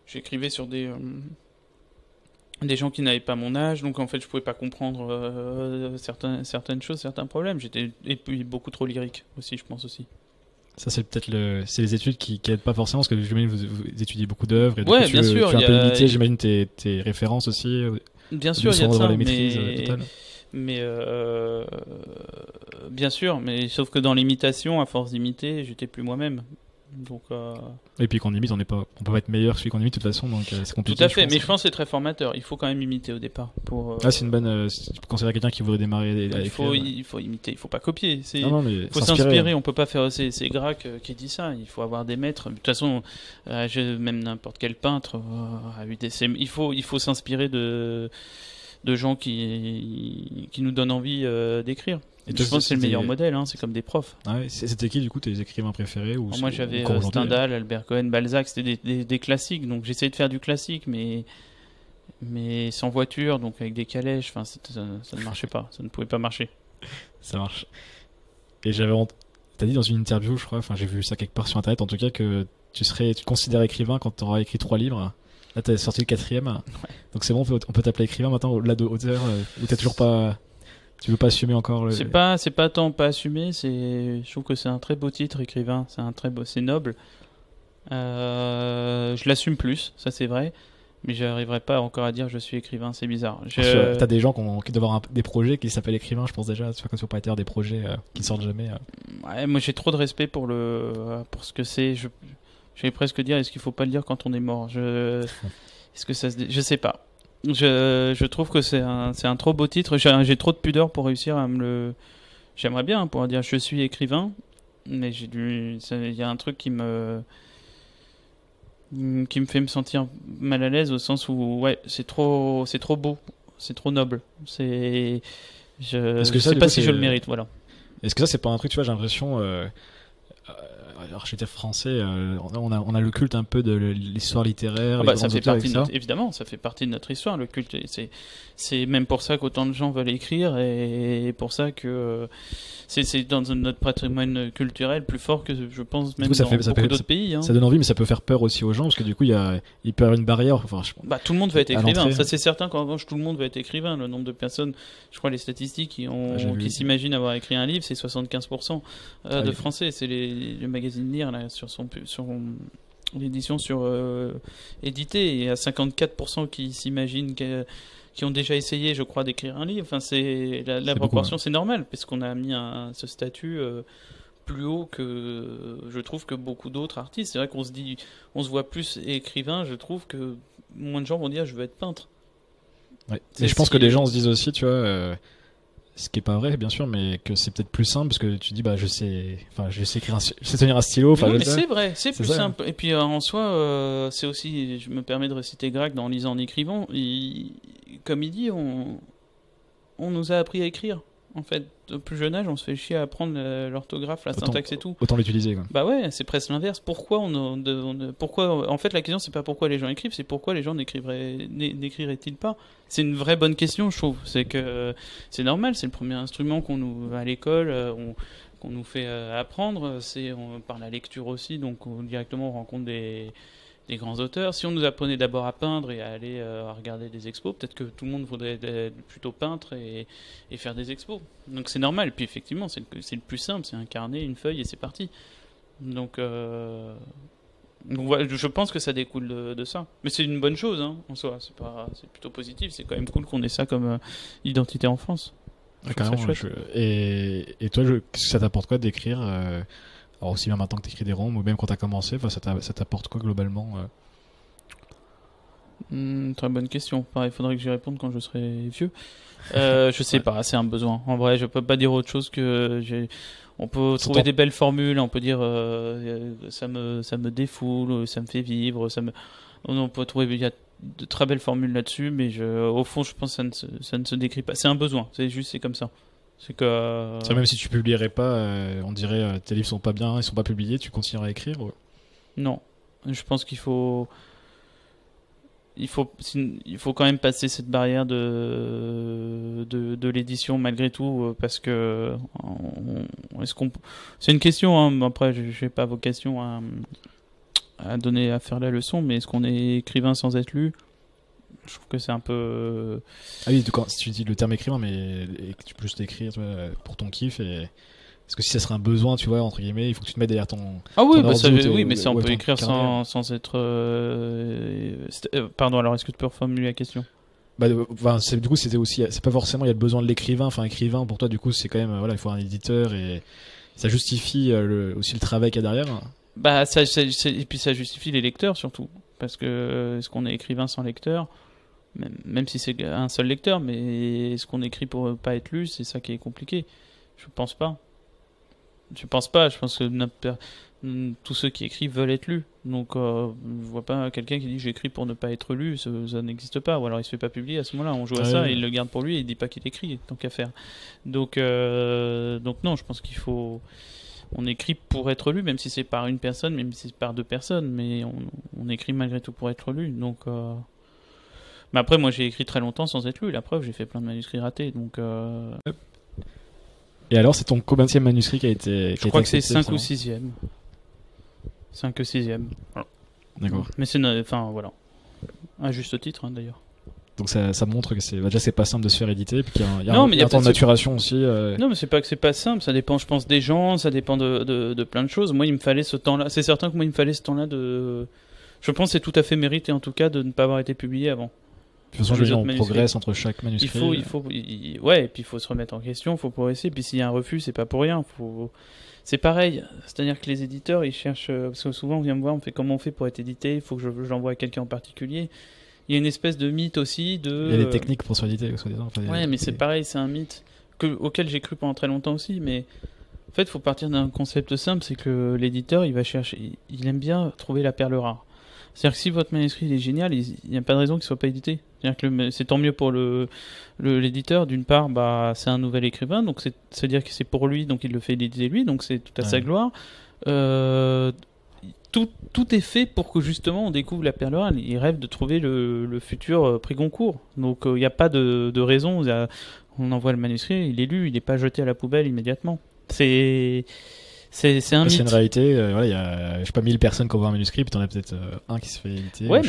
j'écrivais sur des gens qui n'avaient pas mon âge, donc en fait je pouvais pas comprendre certaines choses, certains problèmes. Et puis beaucoup trop lyrique aussi, je pense aussi. Ça, c'est peut-être c'est les études qui aident pas forcément, parce que j'imagine vous étudiez beaucoup d'œuvres, et du Ouais, coup, bien sûr, tu as un peu limité, j'imagine, tes références aussi. Bien sûr, il y a de ça, la maîtrise totale. Mais bien sûr, mais sauf que dans l'imitation, à force d'imiter, j'étais plus moi-même. Donc, et puis quand on imite, on peut pas être meilleur que celui qu'on imite de toute façon, donc c'est compliqué. Tout à fait, mais je pense que c'est très formateur. Il faut quand même imiter au départ. C'est une bonne. Si tu conseilles à quelqu'un qui voudrait démarrer à écrire. Il faut imiter, il faut pas copier. Il faut s'inspirer. On peut pas faire. C'est Grac qui dit ça. Il faut avoir des maîtres. De toute façon, même n'importe quel peintre a eu des. Il faut s'inspirer de gens qui nous donnent envie d'écrire. Et je pense que c'est le meilleur modèle, c'est comme des profs. Ah ouais, c'était qui du coup tes écrivains préférés ou moi j'avais Stendhal, Albert Cohen, Balzac, c'était des classiques, donc j'essayais de faire du classique, mais sans voiture, donc avec des calèches, ça ne marchait pas, ça ne pouvait pas marcher. Ça marche. Et t'as dit dans une interview, je crois, j'ai vu ça quelque part sur internet en tout cas, que tu te considères écrivain quand tu auras écrit 3 livres. Là t'as sorti le 4e, ouais. Donc c'est bon, on peut t'appeler écrivain maintenant au-delà de auteur, ou t'as toujours pas... Tu veux pas assumer encore C'est pas tant pas assumer, je trouve que c'est un très beau titre, écrivain, c'est noble. Je l'assume plus, ça c'est vrai, mais j'arriverai pas encore à dire je suis écrivain, c'est bizarre. T'as des gens qui doivent avoir des projets qui s'appellent écrivain, je pense déjà, tu vois, quand tu vas pas être des projets qui sortent jamais. Ouais, moi j'ai trop de respect pour ce que c'est. J'allais presque dire, est-ce qu'il faut pas le dire quand on est mort? Est-ce que ça je sais pas. Je trouve que c'est un trop beau titre. J'ai trop de pudeur pour réussir à me le. J'aimerais bien pouvoir dire je suis écrivain, mais il y a un truc qui me fait me sentir mal à l'aise au sens où c'est trop beau, c'est trop noble. Je sais pas si je le mérite, voilà. Est-ce que ça c'est pas un truc, tu vois, j'ai l'impression. Architecte français, on a le culte un peu de l'histoire littéraire. Ça fait partie évidemment, ça fait partie de notre histoire, le culte. C'est même pour ça qu'autant de gens veulent écrire, et pour ça que c'est dans notre patrimoine culturel plus fort que je pense même dans beaucoup d'autres pays. Ça donne envie, mais ça peut faire peur aussi aux gens, parce que du coup il peut y avoir une barrière. Tout le monde va être écrivain, ça c'est certain. Qu'en revanche tout le monde va être écrivain. Le nombre de personnes, je crois les statistiques qui s'imaginent avoir écrit un livre, c'est 75% de Français. C'est le magazine Lire là, sur l'édition éditée, et à 54% qui s'imaginent qui ont déjà essayé, je crois, d'écrire un livre. Enfin, c'est la proportion, c'est normal, parce qu'on a mis ce statut plus haut que je trouve que beaucoup d'autres artistes. C'est vrai qu'on se voit plus écrivain. Je trouve que moins de gens vont dire je veux être peintre. Ouais. Et je pense que les gens se disent aussi, tu vois. Ce qui est pas vrai, bien sûr, mais que c'est peut-être plus simple, parce que tu dis je sais tenir un stylo. Non, mais c'est vrai, c'est plus simple. Et puis en soi, c'est aussi, je me permets de reciter Gracq en lisant, en écrivant. Comme il dit, on nous a appris à écrire. En fait, au plus jeune âge, on se fait chier à apprendre l'orthographe, la syntaxe et tout. Autant l'utiliser, quoi. Bah ouais, c'est presque l'inverse. Pourquoi en fait, la question, c'est pas pourquoi les gens écrivent, c'est pourquoi les gens n'écriraient-ils pas. C'est une vraie bonne question, je trouve. C'est que c'est normal, c'est le premier instrument qu'on nous à l'école, qu'on nous fait apprendre. C'est par la lecture aussi, donc directement on rencontre des grands auteurs. Si on nous apprenait d'abord à peindre et à aller à regarder des expos, peut-être que tout le monde voudrait être plutôt peintre et faire des expos. Donc c'est normal. Et puis effectivement, c'est le plus simple, c'est un carnet, une feuille et c'est parti. Donc, voilà, je pense que ça découle de ça. Mais c'est une bonne chose, hein, en soi. C'est plutôt positif. C'est quand même cool qu'on ait ça comme identité en France. Carrément, et toi, ça t'apporte quoi d'écrire alors aussi bien maintenant que t'écris des roms ou même quand t'as commencé, ça t'apporte quoi globalement Très bonne question. Pareil, il faudrait que j'y réponde quand je serai vieux. Je sais pas, c'est un besoin. En vrai, je peux pas dire autre chose que on peut trouver des belles formules, on peut dire ça me défoule, ça me fait vivre, on peut trouver, il y a de très belles formules là-dessus, mais au fond, je pense que ça ne se décrit pas. C'est un besoin, c'est comme ça. C'est que même si tu publierais pas, on dirait tes livres sont pas bien, ils sont pas publiés, tu continueras à écrire Non, je pense qu'il faut quand même passer cette barrière de l'édition malgré tout, parce que c'est une question, hein, après je n'ai pas vocation à faire la leçon, mais est-ce qu'on est écrivain sans être lu? Je trouve que c'est un peu... Ah oui, si tu dis le terme écrivain, mais tu peux juste écrire pour ton kiff et... Parce que si ça serait un besoin, tu vois, entre guillemets, il faut que tu te mettes derrière ton. Ah oui, oui, mais ça on peut écrire sans être. Pardon, alors est-ce que tu peux reformuler la question? Du coup, c'était aussi. C'est pas forcément, il y a le besoin de l'écrivain. Enfin, écrivain, pour toi, du coup, c'est quand même. Voilà, il faut un éditeur et ça justifie aussi le travail qu'il y a derrière. Et puis ça justifie les lecteurs surtout. Parce que est-ce qu'on est écrivain sans lecteur? Même si c'est un seul lecteur, mais est-ce qu'on écrit pour pas être lu? C'est ça qui est compliqué. Je pense pas. Je pense que tous ceux qui écrivent veulent être lus. Donc je vois pas quelqu'un qui dit j'écris pour ne pas être lu, ça n'existe pas. Ou alors il se fait pas publier à ce moment-là. On joue à ça et il le garde pour lui et il dit pas qu'il écrit, tant qu'à faire. Donc non, je pense on écrit pour être lu, même si c'est par une personne, même si c'est par deux personnes, mais on écrit malgré tout pour être lu. Donc mais après moi j'ai écrit très longtemps sans être lu. La preuve, j'ai fait plein de manuscrits ratés. Donc Et alors, c'est ton combienième manuscrit qui a été. Je crois que c'est 5 ou 6e. 5 ou 6e. Voilà. D'accord. Mais enfin, voilà. À juste titre, hein, d'ailleurs. Donc ça montre que c'est pas simple de se faire éditer, et puis qu'il y a un temps de maturation aussi. Non, mais c'est pas que c'est pas simple, ça dépend, je pense, des gens, ça dépend de plein de choses. Moi, il me fallait ce temps-là. C'est certain que moi, il me fallait ce temps-là de. Je pense que c'est tout à fait mérité, en tout cas, de ne pas avoir été publié avant. De toute façon, je veux dire, on progresse entre chaque manuscrit. Ouais, et puis il faut se remettre en question, il faut progresser. Puis s'il y a un refus, c'est pas pour rien. C'est pareil, c'est-à-dire que les éditeurs, ils cherchent. Parce que souvent, on vient me voir, on fait comment on fait pour être édité, il faut que je l'envoie à quelqu'un en particulier. Il y a une espèce de mythe aussi de. Il y a des techniques pour se éditer, soi-disant. Ouais, mais c'est pareil, c'est un mythe auquel j'ai cru pendant très longtemps aussi. Mais en fait, il faut partir d'un concept simple, c'est que l'éditeur, il va chercher, il aime bien trouver la perle rare. C'est-à-dire que si votre manuscrit est génial, il n'y a pas de raison qu'il ne soit pas édité. C'est-à-dire que c'est tant mieux pour l'éditeur. D'une part, c'est un nouvel écrivain, donc c'est-à-dire que c'est pour lui, donc il le fait éditer lui, donc c'est tout à sa gloire. Tout est fait pour que justement on découvre la perle rare. Il rêve de trouver le futur prix Goncourt. Donc il n'y a pas de raison. On envoie le manuscrit, il est lu, il n'est pas jeté à la poubelle immédiatement. C'est un mythe. C'est une réalité. Il y a, je sais pas, 1000 personnes qui envoient un manuscrit, puis t'en as peut-être un qui se fait éditer. Ouais,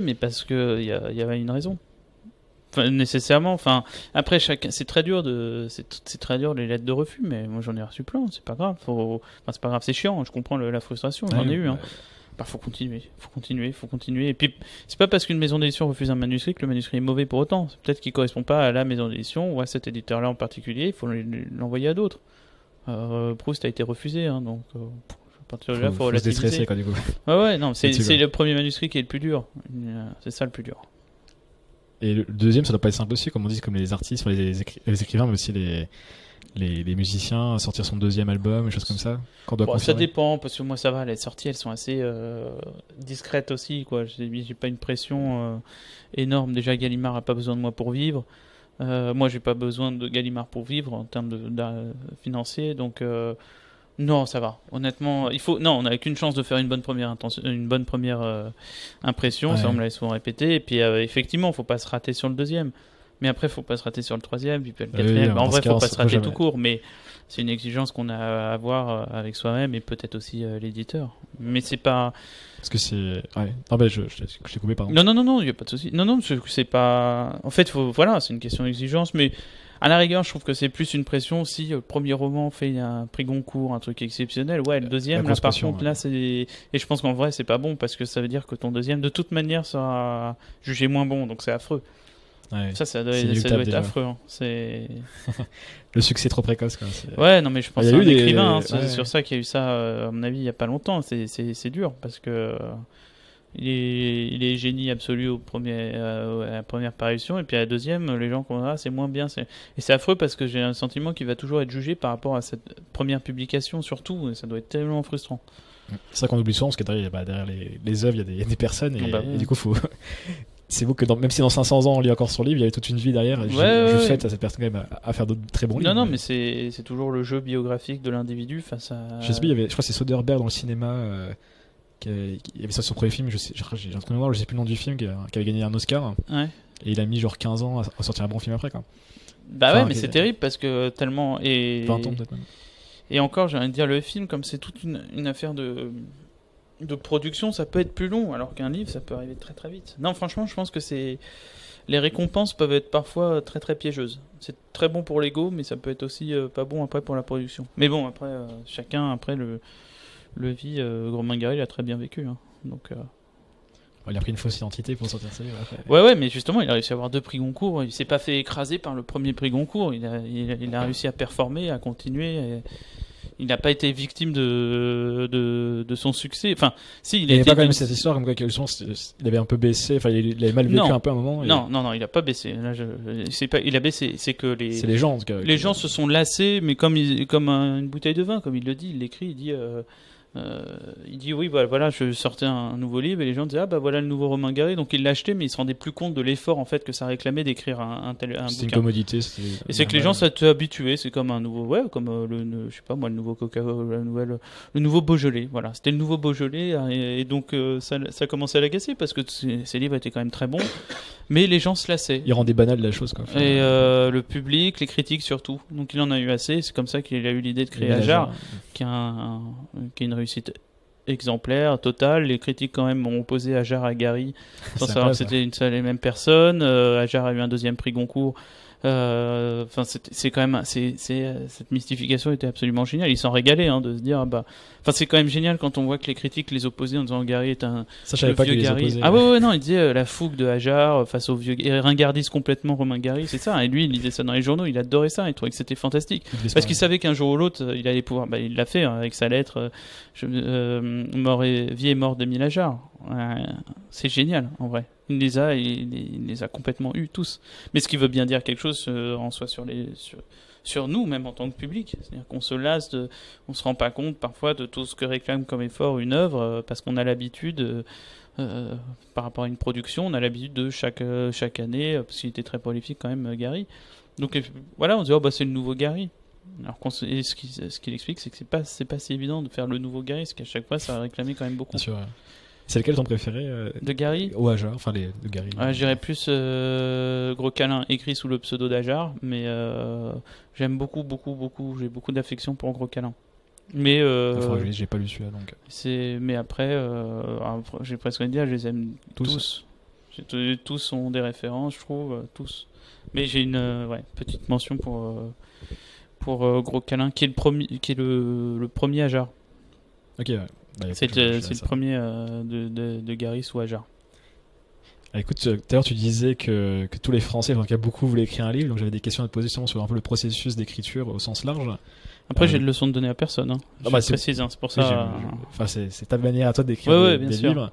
mais parce que il y a une raison. Enfin, nécessairement. Enfin, après c'est très dur c'est très dur les lettres de refus, mais moi j'en ai reçu plein. C'est pas grave. C'est pas grave, c'est chiant. Je comprends la frustration. J'en ai eu. Hein. Faut continuer. Et puis, c'est pas parce qu'une maison d'édition refuse un manuscrit que le manuscrit est mauvais pour autant. C'est peut-être qu'il correspond pas à la maison d'édition ou à cet éditeur-là en particulier. Il faut l'envoyer à d'autres. Proust a été refusé, hein, donc à partir de là, faut relativiser. Se déstresser, quoi, du coup. Ouais, non, c'est le premier manuscrit qui est le plus dur. C'est ça le plus dur. Et le deuxième, ça doit pas être simple aussi, comme on dit, comme les artistes, les écrivains, mais aussi les musiciens, sortir son deuxième album, des choses comme ça. Ça dépend, parce que moi ça va, les sorties elles sont assez discrètes aussi, quoi. J'ai pas une pression énorme. Déjà, Gallimard a pas besoin de moi pour vivre. Moi, j'ai pas besoin de Gallimard pour vivre en termes financiers, donc non, ça va. Honnêtement, on n'a qu'une chance de faire une bonne première impression. Ouais. Ça, on me l'a souvent répété. Et puis, effectivement, faut pas se rater sur le deuxième. Mais après, faut pas se rater sur le troisième, puis le quatrième. En vrai, faut pas se rater tout court. Mais c'est une exigence qu'on a à avoir avec soi-même et peut-être aussi l'éditeur. Mais c'est pas. Parce que c'est. Ouais. Non, je t'ai coupé, pardon. Non, il n'y a pas de souci. Non, c'est pas. En fait, voilà, c'est une question d'exigence. Mais À la rigueur, je trouve que c'est plus une pression si le premier roman fait un prix Goncourt, un truc exceptionnel. Ouais, le deuxième, là, par contre, là, c'est. Et je pense qu'en vrai, c'est pas bon parce que ça veut dire que ton deuxième, de toute manière, sera jugé moins bon. Donc c'est affreux. Ouais, ça doit être affreux. Hein. C'est. Le succès trop précoce, quoi. Ouais, non, mais je pense que c'est un écrivain. C'est ouais. sur ça qu'il y a eu ça, à mon avis, il y a pas longtemps. C'est dur parce que. Il est génie absolu à la première parution, et puis à la deuxième, les gens qu'on a, c'est moins bien. Et c'est affreux parce que j'ai un sentiment qu'il va toujours être jugé par rapport à cette première publication, surtout, et ça doit être tellement frustrant. C'est ça qu'on oublie souvent, parce que derrière les œuvres, il y a des personnes, et du coup, c'est beau que même si dans 500 ans on lit encore son livre, il y avait toute une vie derrière. Je souhaite à cette personne quand même à faire d'autres très bons livres. Non, mais c'est toujours le jeu biographique de l'individu face à. Je crois que c'est Soderbergh dans le cinéma. Il y avait ça sur son premier film, j'ai un trou de mémoire, je sais plus le nom du film, qui avait gagné un Oscar. Ouais. Et il a mis genre 15 ans à sortir un bon film après, quoi. Bah enfin, ouais, mais c'est terrible parce que tellement. 20 ans peut-être même. Et encore, j'ai envie de dire, le film, comme c'est toute une affaire de production, ça peut être plus long, alors qu'un livre, ça peut arriver très très vite. Non, franchement, je pense que les récompenses peuvent être parfois très très piégeuses. C'est très bon pour l'ego, mais ça peut être aussi pas bon après pour la production. Mais bon, après, chacun, après le vit, Gros-Mingari, il a très bien vécu. Hein. Donc, il a pris une fausse identité pour sortir sa livre. Ouais, mais justement, il a réussi à avoir 2 prix Goncourt. Il s'est pas fait écraser par le premier prix Goncourt. Il a réussi à performer, à continuer. Il n'a pas été victime de son succès. Enfin, si, il avait pas quand même cette histoire comme quoi il avait un peu baissé. Enfin, il avait mal vécu un peu à un moment. Non, il a pas baissé. Là, il a baissé. C'est que c'est les gens. En tout cas, les gens se sont lassés, mais comme une bouteille de vin, comme il le dit, il l'écrit, il dit oui, voilà, je sortais un nouveau livre et les gens disaient ah bah voilà le nouveau Romain Gary, donc il l'achetait, mais il se rendait plus compte de l'effort en fait que ça réclamait d'écrire un bouquin. C'est une commodité. Et c'est que les gens s'étaient habitués, c'est comme un nouveau, comme je sais pas moi, le nouveau Coca-Cola, le nouveau Beaujolais, voilà, c'était le nouveau Beaujolais, et donc ça commençait à l'agacer parce que ces livres étaient quand même très bons, mais les gens se lassaient. Il rendait banal la chose, quoi. Et le public, les critiques surtout, donc il en a eu assez. C'est comme ça qu'il a eu l'idée de créer Ajar, qui est une réussite exemplaire, totale. Les critiques quand même ont opposé Ajar à Gary sans savoir que c'était les mêmes personnes. Ajar a eu un 2e prix Goncourt. Enfin, c'est quand même, cette mystification était absolument géniale. Ils s'en régalaient, de se dire, enfin, c'est quand même génial quand on voit que les critiques les opposaient en disant Gary est un vieux Gary. Ah ouais, non, il disait la fougue de Ajar face au vieux, et ringardise complètement Romain Gary, c'est ça. Et lui, il lisait ça dans les journaux, il adorait ça, il trouvait que c'était fantastique. Parce qu'il savait qu'un jour ou l'autre, il allait pouvoir, il l'a fait avec sa lettre, vie et mort d'Émile Ajar. C'est génial, en vrai. Il les a complètement eus tous. Mais ce qui veut bien dire quelque chose en soi sur nous, même en tant que public. C'est-à-dire qu'on se lasse on se rend pas compte parfois de tout ce que réclame comme effort une œuvre, parce qu'on a l'habitude, par rapport à une production, on a l'habitude de chaque année, parce qu'il était très prolifique quand même, Gary. Donc voilà, on se dit c'est le nouveau Gary. Alors ce qu'il explique, c'est que c'est pas si évident de faire le nouveau Gary, parce qu'à chaque fois ça a réclamé quand même beaucoup. Bien sûr. C'est lequel ton préféré de Gary ou Ajar, enfin de Gary. J'irais plus Gros Câlin, écrit sous le pseudo d'Ajar, mais j'aime beaucoup, j'ai beaucoup d'affection pour Gros Câlin. Mais j'ai pas lu celui-là donc. Mais après, j'ai presque envie de dire, je les aime tous. Tous ont des références, je trouve, tous. Mais j'ai une petite mention pour Gros Câlin, qui est le premier Ajar. Ok. Ouais. C'est le premier de Gary sous Ajar. Écoute, tout à l'heure tu disais que tous les Français, en tout cas beaucoup, voulaient écrire un livre, donc j'avais des questions à te poser justement sur un peu le processus d'écriture au sens large. Après, j'ai de leçons de donner à personne. Je précise, c'est pour ça. Enfin, c'est ta manière à toi d'écrire des livres.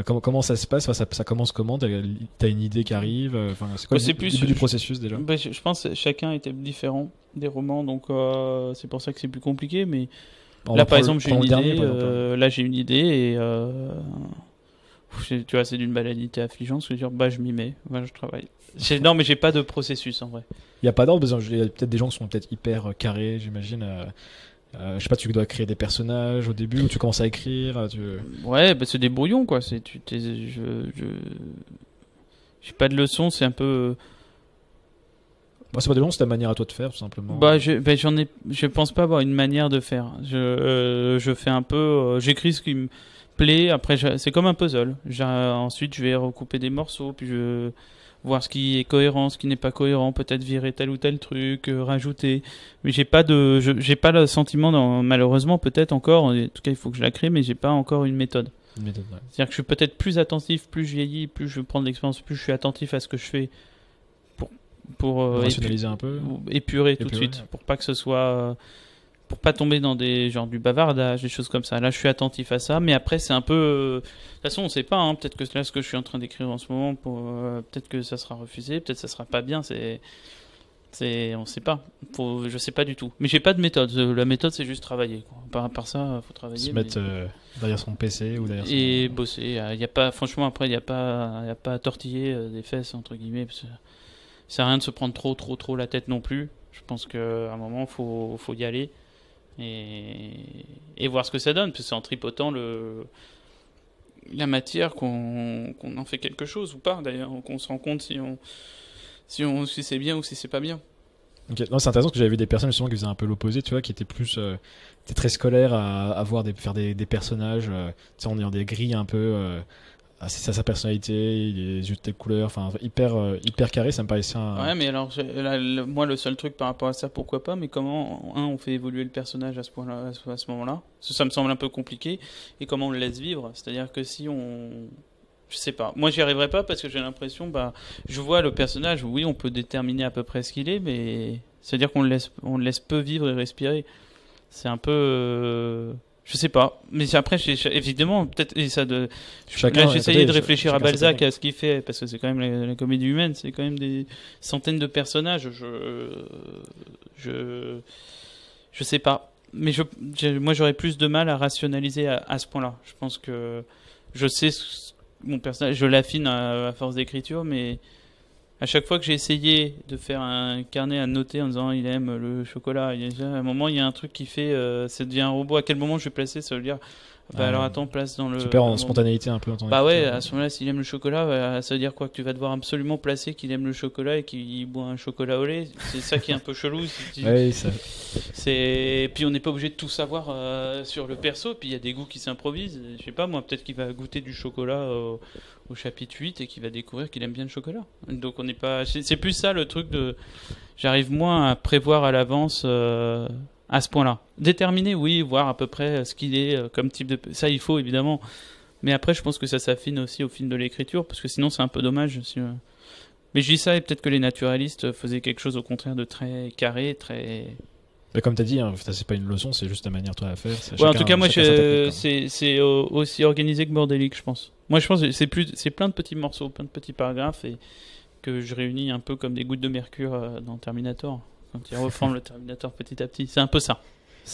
Comment ça se passe? Ça commence comment? T'as une idée qui arrive? C'est quoi le début du processus déjà? Je pense que chacun était différent des romans, donc c'est pour ça que c'est plus compliqué, mais. Là, par exemple, j'ai une idée. Et tu vois, c'est d'une banalité affligeante. Je veux dire, je m'y mets, je travaille. Non, mais j'ai pas de processus en vrai. Il y a pas d'ordre. Il y a peut-être des gens qui sont peut-être hyper carrés, j'imagine. Je sais pas, tu dois créer des personnages au début ou tu commences à écrire. Ouais, c'est des brouillons quoi. J'ai pas de leçons. C'est un peu. C'est pas des bons, c'est ta manière à toi de faire, tout simplement. Je pense pas avoir une manière de faire. Je fais un peu, j'écris ce qui me plaît. Après, c'est comme un puzzle. Ensuite, je vais recouper des morceaux, puis voir ce qui est cohérent, ce qui n'est pas cohérent, peut-être virer tel ou tel truc, rajouter. Mais j'ai pas le sentiment, malheureusement peut-être encore, en tout cas il faut que je la crée, mais j'ai pas encore une méthode. Ouais. C'est-à-dire que je suis peut-être plus attentif, plus je vieillis, plus je prends de l'expérience, plus je suis attentif à ce que je fais pour rationaliser un peu, épurer tout de suite, pour pas que ce soit, pour pas tomber dans des genre du bavardage, des choses comme ça. Là, je suis attentif à ça, mais après c'est un peu, de toute façon, on sait pas. Hein, peut-être que là, ce que je suis en train d'écrire en ce moment, peut-être que ça sera refusé, peut-être que ça sera pas bien. On sait pas. Je sais pas du tout. Mais j'ai pas de méthode. La méthode, c'est juste travailler. À part ça, faut travailler. Se mettre derrière son PC ou derrière et bosser. Y a pas, franchement, après, y a pas à tortiller des fesses entre guillemets. Parce que ça sert à rien de se prendre trop la tête non plus. Je pense qu'à un moment, faut y aller et voir ce que ça donne. Parce que c'est en tripotant la matière qu'on en fait quelque chose ou pas. D'ailleurs, qu'on se rend compte si c'est bien ou si c'est pas bien. Okay. Non, c'est intéressant parce que j'avais vu des personnes justement qui faisaient un peu l'opposé, tu vois, qui étaient plus étaient très scolaires à faire des personnages, tu sais, en ayant des grilles un peu c'est sa personnalité, les yeux de telle couleur, enfin hyper carré, ça me paraissait Ouais, mais alors moi le seul truc par rapport à ça, pourquoi pas, mais comment on fait évoluer le personnage à ce point-là, à ce moment-là, ça me semble un peu compliqué, et comment on le laisse vivre, c'est-à-dire que si on je sais pas. Moi, j'y arriverai pas parce que j'ai l'impression, je vois le personnage, oui, on peut déterminer à peu près ce qu'il est, mais c'est-à-dire qu'on le laisse peu vivre et respirer. C'est un peu, je sais pas. Mais après, évidemment, peut-être, et ça là, j'ai essayé de réfléchir à Balzac, à ce qu'il fait, parce que c'est quand même la comédie humaine, c'est quand même des centaines de personnages. Je sais pas. Mais moi, j'aurais plus de mal à rationaliser à ce point-là. Je pense que je sais mon personnage, je l'affine à force d'écriture, mais à chaque fois que j'ai essayé de faire un carnet à noter en disant il aime le chocolat, à un moment il y a un truc qui fait ça devient un robot. À quel moment je vais placer, ça veut dire alors attends, place dans le. Tu perds en spontanéité un peu dans ton ouais, à ce moment-là, s'il aime le chocolat, ça veut dire quoi? Que tu vas devoir absolument placer qu'il aime le chocolat et qu'il boit un chocolat au lait. C'est ça qui est un peu chelou. Ouais, ça. Puis on n'est pas obligé de tout savoir sur le perso. Puis il y a des goûts qui s'improvisent. Je sais pas, moi, peut-être qu'il va goûter du chocolat au chapitre 8 et qu'il va découvrir qu'il aime bien le chocolat. Donc on n'est pas. C'est plus ça le truc de. J'arrive moins à prévoir à l'avance. À ce point-là. Déterminer, oui, voir à peu près ce qu'il est comme type de... Ça, il faut, évidemment. Mais après, je pense que ça s'affine aussi au fil de l'écriture, parce que sinon, c'est un peu dommage. Mais je dis ça, et peut-être que les naturalistes faisaient quelque chose, au contraire, de très carré, très... Mais comme tu as dit, hein, c'est pas une leçon, c'est juste ta manière, toi, à faire. Ouais, en tout cas, moi, c'est aussi organisé que bordélique, je pense. Moi, je pense que c'est plein de petits morceaux, plein de petits paragraphes, et que je réunis un peu comme des gouttes de mercure dans Terminator. Quand il reforme le Terminator petit à petit. C'est un peu ça.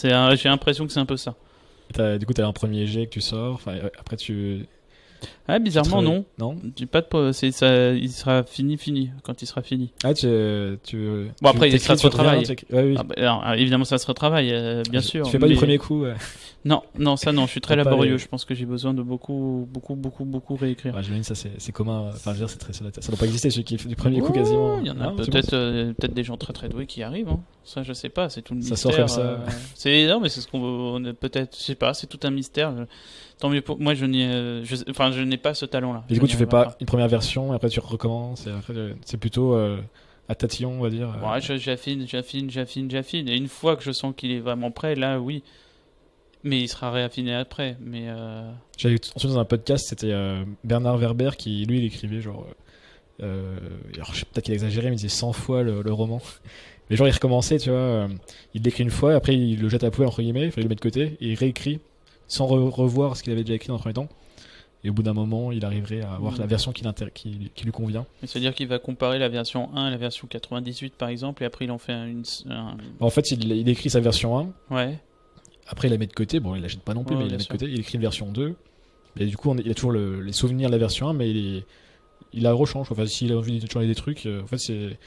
J'ai l'impression que c'est un peu ça. Du coup, t'as un premier jet que tu sors. Après, tu... Ah, bizarrement, non. Non. Pas de... il sera fini quand il sera fini. Ah, bon, après, il sera se retravaille. Oui. Alors, évidemment, ça se retravaille, bien sûr. Tu fais pas du premier coup. Ouais. Non, ça non. Je suis très laborieux. Je pense que j'ai besoin de beaucoup réécrire. Ouais, j'imagine ça, c'est commun. Enfin, je veux dire, ça doit pas exister celui qui fait du premier coup quasiment. Il y en a peut-être des gens très très doués qui y arrivent. Hein. Ça, je sais pas. C'est tout le mystère. Ça sort comme ça. Non, mais c'est ce qu'on peut-être. Je sais pas. C'est tout un mystère. Tant mieux pour moi. Je n'ai pas ce talent-là. Et du coup, tu fais pas une première version et après tu recommences. Et après, c'est plutôt à tatillon, on va dire. Ouais, j'affine. Et une fois que je sens qu'il est vraiment prêt, là, oui. Mais il sera réaffiné après. Mais j'avais entendu dans un podcast, c'était Bernard Werber qui, lui, il écrivait genre. Alors, peut-être qu'il exagérait, mais il disait 100 fois le roman. Mais genre, il recommençait, tu vois. Il l'écrit une fois, après il le jette à la poubelle, entre guillemets, il fallait le mettre de côté, et il réécrit sans revoir ce qu'il avait déjà écrit dans le premier temps. Et au bout d'un moment, il arriverait à avoir la version qui lui convient. C'est-à-dire qu'il va comparer la version 1 et la version 98, par exemple, et après il en fait En fait, il écrit sa version 1. Ouais. Après, il la met de côté. Bon, il la jette pas non plus, mais il la met de côté. Il écrit une version 2. Et du coup, il a toujours les souvenirs de la version 1, mais il la rechange. Enfin, s'il a envie de changer des trucs, en fait, c'est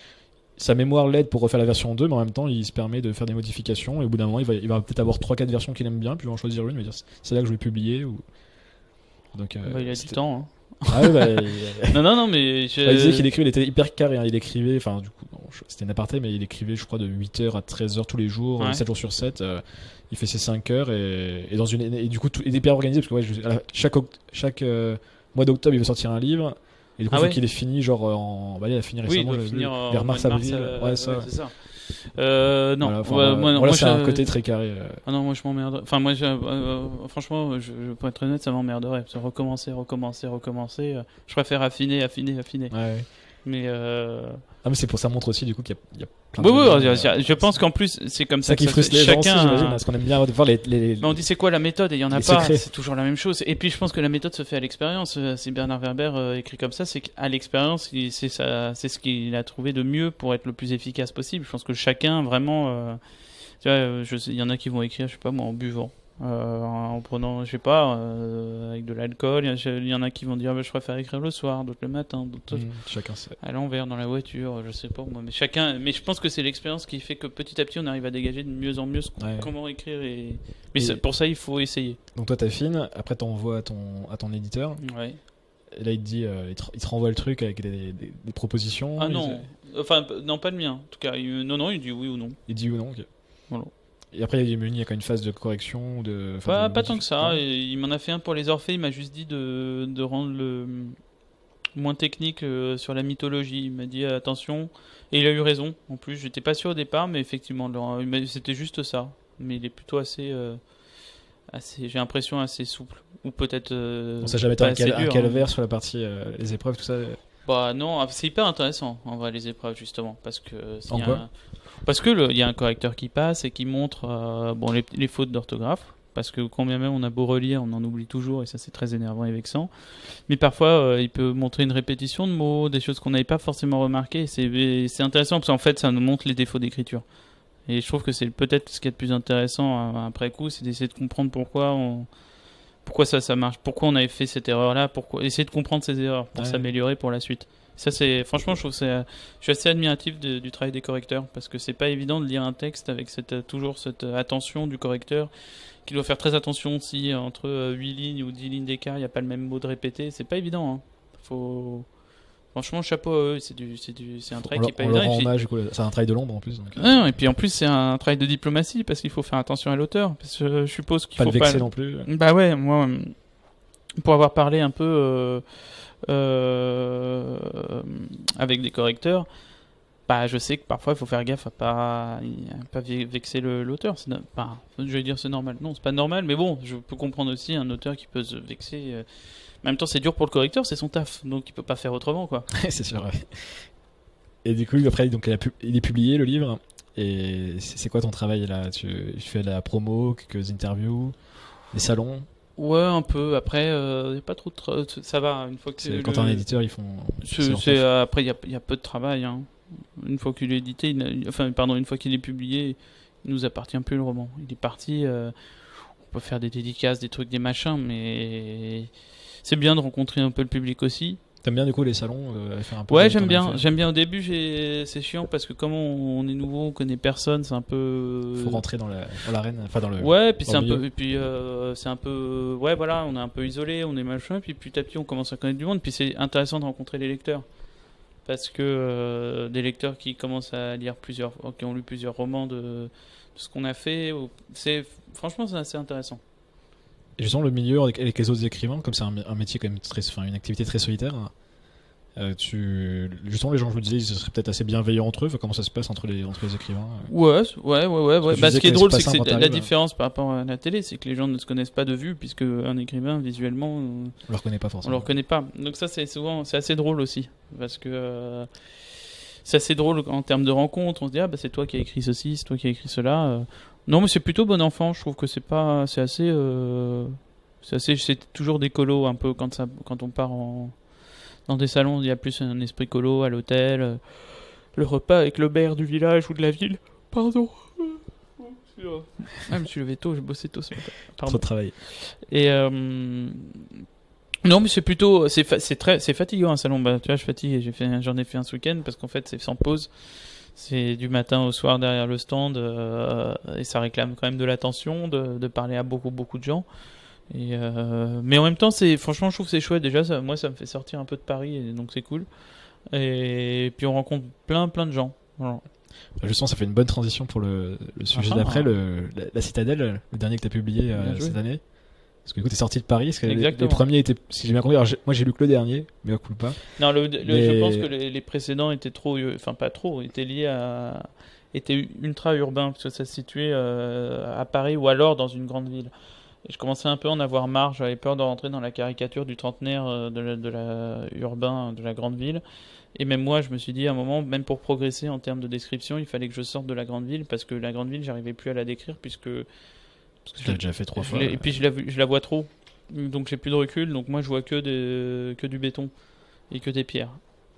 sa mémoire l'aide pour refaire la version 2, mais en même temps, il se permet de faire des modifications. Et au bout d'un moment, il va peut-être avoir 3-4 versions qu'il aime bien, puis il va en choisir une, il va dire c'est là que je vais publier. Donc, il a du temps. Hein. Ah oui, non, mais il disait qu'il écrivait, il était hyper carré. Hein. Il écrivait, enfin, du coup, c'était un aparté, mais il écrivait, je crois, de 8h à 13h tous les jours, 7 jours sur 7. Il fait ses 5 heures et du coup, il est hyper organisé parce que chaque mois d'octobre, il veut sortir un livre. Et du coup, faut qu'il ait fini, genre, il a fini récemment. Oui, il doit finir vers mars-avril. Ouais, c'est ça. Non, voilà, c'est un côté très carré. Ah non, moi je m'emmerde. Enfin, moi, franchement, pour être honnête, ça m'emmerderait. Recommencer. Je préfère affiner. Ouais. Mais mais c'est pour ça montre aussi du coup qu'il y a plein de je pense qu'en plus c'est comme ça qui frustre les gens aussi, j'imagine, parce qu'on aime bien voir les... Mais on dit c'est quoi la méthode et il y en a pas, c'est toujours la même chose. Et puis je pense que la méthode se fait à l'expérience. Si Bernard Werber écrit comme ça, c'est qu'à l'expérience, c'est ce qu'il a trouvé de mieux pour être le plus efficace possible. Je pense que chacun vraiment tu vois, il y en a qui vont écrire, je sais pas moi, en buvant. En prenant, je sais pas, avec de l'alcool. Il y en a qui vont dire je préfère écrire le soir, d'autres le matin, d'autres chacun sait. À l'envers dans la voiture, je sais pas moi, mais je pense que c'est l'expérience qui fait que petit à petit on arrive à dégager de mieux en mieux comment écrire pour ça il faut essayer. Donc toi t'affines, après t'envoies à ton éditeur. Ouais. Et là il te dit, il te renvoie le truc avec des propositions. Ah non, non pas le mien. En tout cas, non, il dit oui ou non. Il dit oui ou non. Ok. Voilà. Et après, il y a quand même une phase de correction pas tant que ça. Il m'en a fait un pour les Orphées. Il m'a juste dit de rendre le moins technique sur la mythologie. Il m'a dit attention. Et il a eu raison. En plus, j'étais pas sûr au départ, mais effectivement, c'était juste ça. Mais il est plutôt assez j'ai l'impression assez souple. Ou peut-être. On sait jamais un calvaire sur la partie les épreuves, tout ça. Bah non, c'est hyper intéressant en vrai les épreuves justement parce que il y a un correcteur qui passe et qui montre les fautes d'orthographe parce que quand bien même on a beau relire, on en oublie toujours et ça c'est très énervant et vexant. Mais parfois il peut montrer une répétition de mots, des choses qu'on n'avait pas forcément remarquées. Et c'est intéressant parce qu'en fait ça nous montre les défauts d'écriture. Et je trouve que c'est peut-être ce qui est le plus intéressant après coup, c'est d'essayer de comprendre pourquoi ça marche, pourquoi on avait fait cette erreur-là, essayer de comprendre ces erreurs pour s'améliorer pour la suite. Ça, franchement, je suis assez admiratif du travail des correcteurs parce que c'est pas évident de lire un texte avec toujours cette attention du correcteur qui doit faire très attention si entre 8 lignes ou 10 lignes d'écart, il n'y a pas le même mot de répéter. C'est pas évident. Franchement, chapeau à eux, c'est un travail qui est pas évident. C'est un travail de l'ombre en plus. Donc... et puis en plus, c'est un travail de diplomatie parce qu'il faut faire attention à l'auteur. Parce que je suppose qu'il faut pas le vexer non plus. Bah ouais, moi, pour avoir parlé un peu avec des correcteurs, je sais que parfois il faut faire gaffe à pas vexer l'auteur. Je vais dire c'est normal. Non, c'est pas normal, mais bon, je peux comprendre aussi un auteur qui peut se vexer. En même temps, c'est dur pour le correcteur, c'est son taf, donc il peut pas faire autrement, quoi. C'est sûr. Ouais. Et du coup, après, donc, il est publié le livre. Et c'est quoi ton travail là? Tu fais de la promo, quelques interviews, des salons? Ouais, un peu. Après, y a pas trop de ça va. Une fois que quand t'es un éditeur, ils font. Après, il y a peu de travail. Hein. Une fois qu'il est édité, une fois qu'il est publié, il nous appartient plus le roman. Il est parti. On peut faire des dédicaces, des trucs, des machins, mais c'est bien de rencontrer un peu le public aussi. T'aimes bien du coup les salons faire un peu Ouais, j'aime bien. J'aime bien au début, c'est chiant parce que comme on est nouveau, on connaît personne, c'est un peu. Faut rentrer dans l'arène, enfin dans le. Ouais, puis c'est un peu, et puis c'est un peu, ouais voilà, on est un peu isolé, on est machin, puis petit à petit on commence à connaître du monde, puis c'est intéressant de rencontrer les lecteurs parce que des lecteurs qui commencent à lire qui ont lu plusieurs romans de ce qu'on a fait, franchement c'est assez intéressant. Et justement, le milieu avec les autres écrivains, comme c'est un métier quand même une activité très solitaire, justement, les gens, je me disais, ils seraient peut-être assez bienveillants entre eux. Comment ça se passe entre les écrivains? Ouais. Ce qui est drôle, c'est que c'est la différence par rapport à la télé, c'est que les gens ne se connaissent pas de vue, puisque un écrivain, visuellement, on le reconnaît pas forcément. On le reconnaît pas. Donc ça, c'est assez drôle aussi, parce que c'est assez drôle en termes de rencontres. On se dit c'est toi qui as écrit ceci, c'est toi qui as écrit cela. Non, mais c'est plutôt bon enfant. Je trouve que c'est toujours des colos un peu quand on part dans des salons. Il y a plus un esprit colo à l'hôtel. Le repas avec le maire du village ou de la ville. Pardon. Je me suis levé tôt, je bossais tôt ce matin. Trop de travail. Et non, mais c'est plutôt c'est fatigant un salon. Tu vois, je fatigue. J'en ai fait un ce week-end parce qu'en fait c'est sans pause. C'est du matin au soir derrière le stand et ça réclame quand même de l'attention, de parler à beaucoup de gens. Mais en même temps, franchement, je trouve que c'est chouette. Déjà, moi, ça me fait sortir un peu de Paris, et donc c'est cool. Et puis on rencontre plein de gens. Voilà. Justement, ça fait une bonne transition pour le sujet d'après, la Citadelle, le dernier que tu as publié cette année. Parce que du coup, t'es sorti de Paris. Parce que les Exactement. premiers étaient, si j'ai bien compris, alors moi j'ai lu que le dernier, mais à coup pas. Non, Mais- je pense que les précédents étaient trop, enfin pas trop, étaient liés à, étaient ultra urbains parce que ça se situait à Paris ou alors dans une grande ville. Et je commençais un peu à en avoir marre, j'avais peur de rentrer dans la caricature du trentenaire de la urbain de la grande ville. Et même moi, je me suis dit à un moment, même pour progresser en termes de description, il fallait que je sorte de la grande ville parce que la grande ville, j'arrivais plus à la décrire parce que Tu l'as déjà fait 3 fois. et puis je la vois trop. Donc j'ai plus de recul, donc moi je vois que du béton et que des pierres.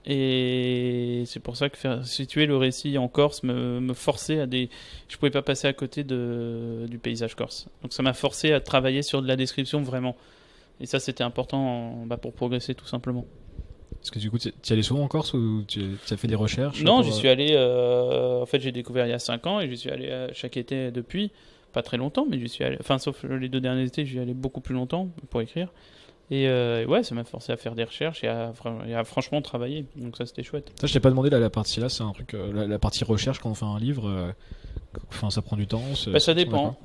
Et c'est pour ça que faire situer le récit en Corse me forçait à des. Je pouvais pas passer à côté du paysage corse. Donc ça m'a forcé à travailler sur de la description vraiment. Et ça c'était important pour progresser tout simplement. Parce que du coup, tu y allais souvent en Corse ou tu as fait des recherches Non, pour, j'y suis allé. En fait, j'ai découvert il y a 5 ans et j'y suis allé chaque été depuis. Pas très longtemps, mais j'y suis allé. Enfin, sauf les 2 derniers étés, j'y allais beaucoup plus longtemps pour écrire. Et ouais, ça m'a forcé à faire des recherches et à franchement travailler. Donc ça, c'était chouette. Ça, je t'ai pas demandé la partie là, c'est un truc. La partie recherche quand on fait un livre, enfin, ça prend du temps. Ça dépend.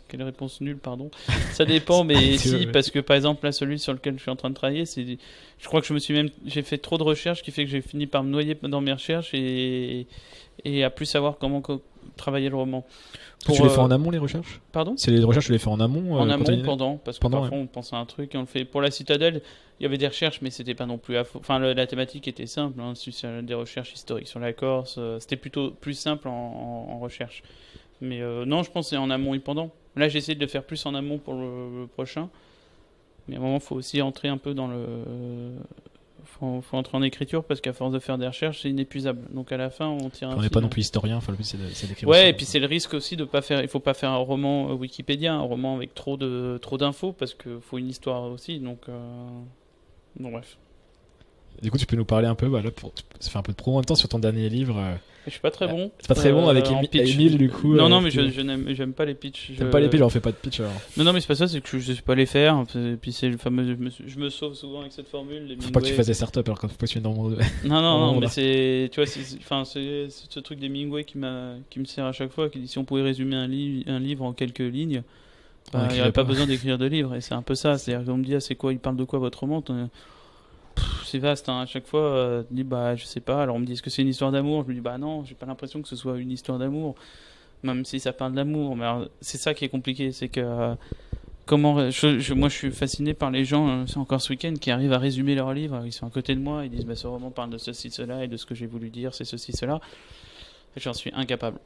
Quelle réponse nulle, pardon. Ça dépend, mais si, Ouais. parce que par exemple, là, celui sur lequel je suis en train de travailler, je crois que j'ai fait trop de recherches qui fait que j'ai fini par me noyer dans mes recherches et à plus savoir comment travailler le roman. Tu les fais en amont les recherches? Pardon? C'est les recherches, tu les fais en amont En quand amont, t'as une idée pendant, parce que Pendant, parfois on pense à un truc et on le fait. Pour la citadelle, il y avait des recherches, mais c'était pas non plus Enfin, la thématique était simple, hein, des recherches historiques sur la Corse, c'était plutôt plus simple en recherche. Mais non, je pense que c'est en amont et pendant. Là, j'essaie de le faire plus en amont pour le prochain. Mais à un moment, il faut aussi entrer un peu dans le. Faut entrer en écriture parce qu'à force de faire des recherches, c'est inépuisable. Donc à la fin, on tire un On n'est fil, pas hein. non plus historien, enfin le but c'est d'écrire. Ouais, aussi. et puis c'est le risque aussi de pas faire. Il faut pas faire un roman Wikipédia, un roman avec trop d'infos parce qu'il faut une histoire aussi. Donc bref. Du coup, tu peux nous parler un peu, là, ça fait un peu de promo en même temps sur ton dernier livre. Je suis pas très bon. C'est pas très bon avec en pitch. Émile, du coup. Non, non, mais tu- j'aime pas les pitchs. T'aimes pas les pitchs, alors on fait pas de pitch alors. Non, non, mais c'est pas ça, c'est que je sais pas les faire. Et puis c'est le fameux. Je me sauve souvent avec cette formule. Les Faut pas que tu Hemingway. fasses des startups alors quand faut pas que tu viennes dans mon. Non, non, non, Oh, mais là. c'est. Tu vois, c'est ce truc des Hemingway qui me sert à chaque fois. Qui dit si on pouvait résumer un livre en quelques lignes, On il n'y écrirait aurait pas pas. besoin d'écrire de livre. Et c'est un peu ça. C'est-à-dire qu'on me dit, ah, c'est quoi, il parle de quoi votre roman? C'est vaste, hein. À chaque fois, je dis, je sais pas. Alors on me dit, est-ce que c'est une histoire d'amour? Je me dis, non, j'ai pas l'impression que ce soit une histoire d'amour. Même si ça parle d'amour. Mais alors, c'est ça qui est compliqué. C'est que. Moi, je suis fasciné par les gens, c'est encore ce week-end, qui arrivent à résumer leur livre. Ils sont à côté de moi, ils disent ce roman parle de ceci, cela, et de ce que j'ai voulu dire, c'est ceci, cela. J'en suis incapable.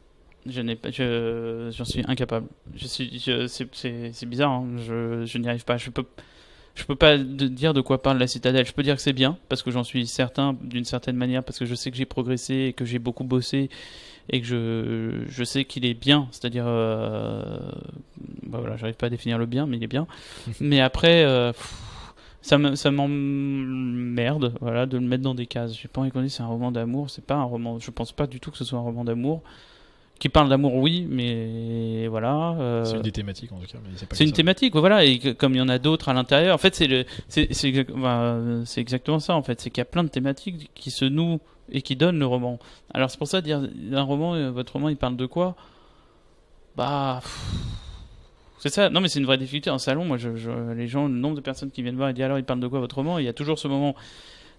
J'en suis incapable. C'est bizarre, hein. Je n'y arrive pas. Je peux pas dire de quoi parle la citadelle. Je peux dire que c'est bien, parce que j'en suis certain, d'une certaine manière, parce que je sais que j'ai progressé et que j'ai beaucoup bossé et que je sais qu'il est bien, c'est-à-dire voilà, j'arrive pas à définir le bien, mais il est bien. Mais après ça m'emmerde, voilà, de le mettre dans des cases. J'ai pas envie qu'on dise c'est un roman d'amour, c'est pas un roman, je pense pas du tout que ce soit un roman d'amour. Qui parle d'amour, oui, mais voilà. C'est une des thématiques en tout cas, mais c'est pas C'est que une ça. thématique, voilà, et comme il y en a d'autres à l'intérieur, en fait, c'est exactement ça, en fait, c'est qu'il y a plein de thématiques qui se nouent et qui donnent le roman. Alors c'est pour ça dire un roman, votre roman, il parle de quoi? C'est ça. Non, mais c'est une vraie difficulté en salon. Moi, les gens, le nombre de personnes qui viennent voir et disent alors, il parle de quoi votre roman? Il y a toujours ce moment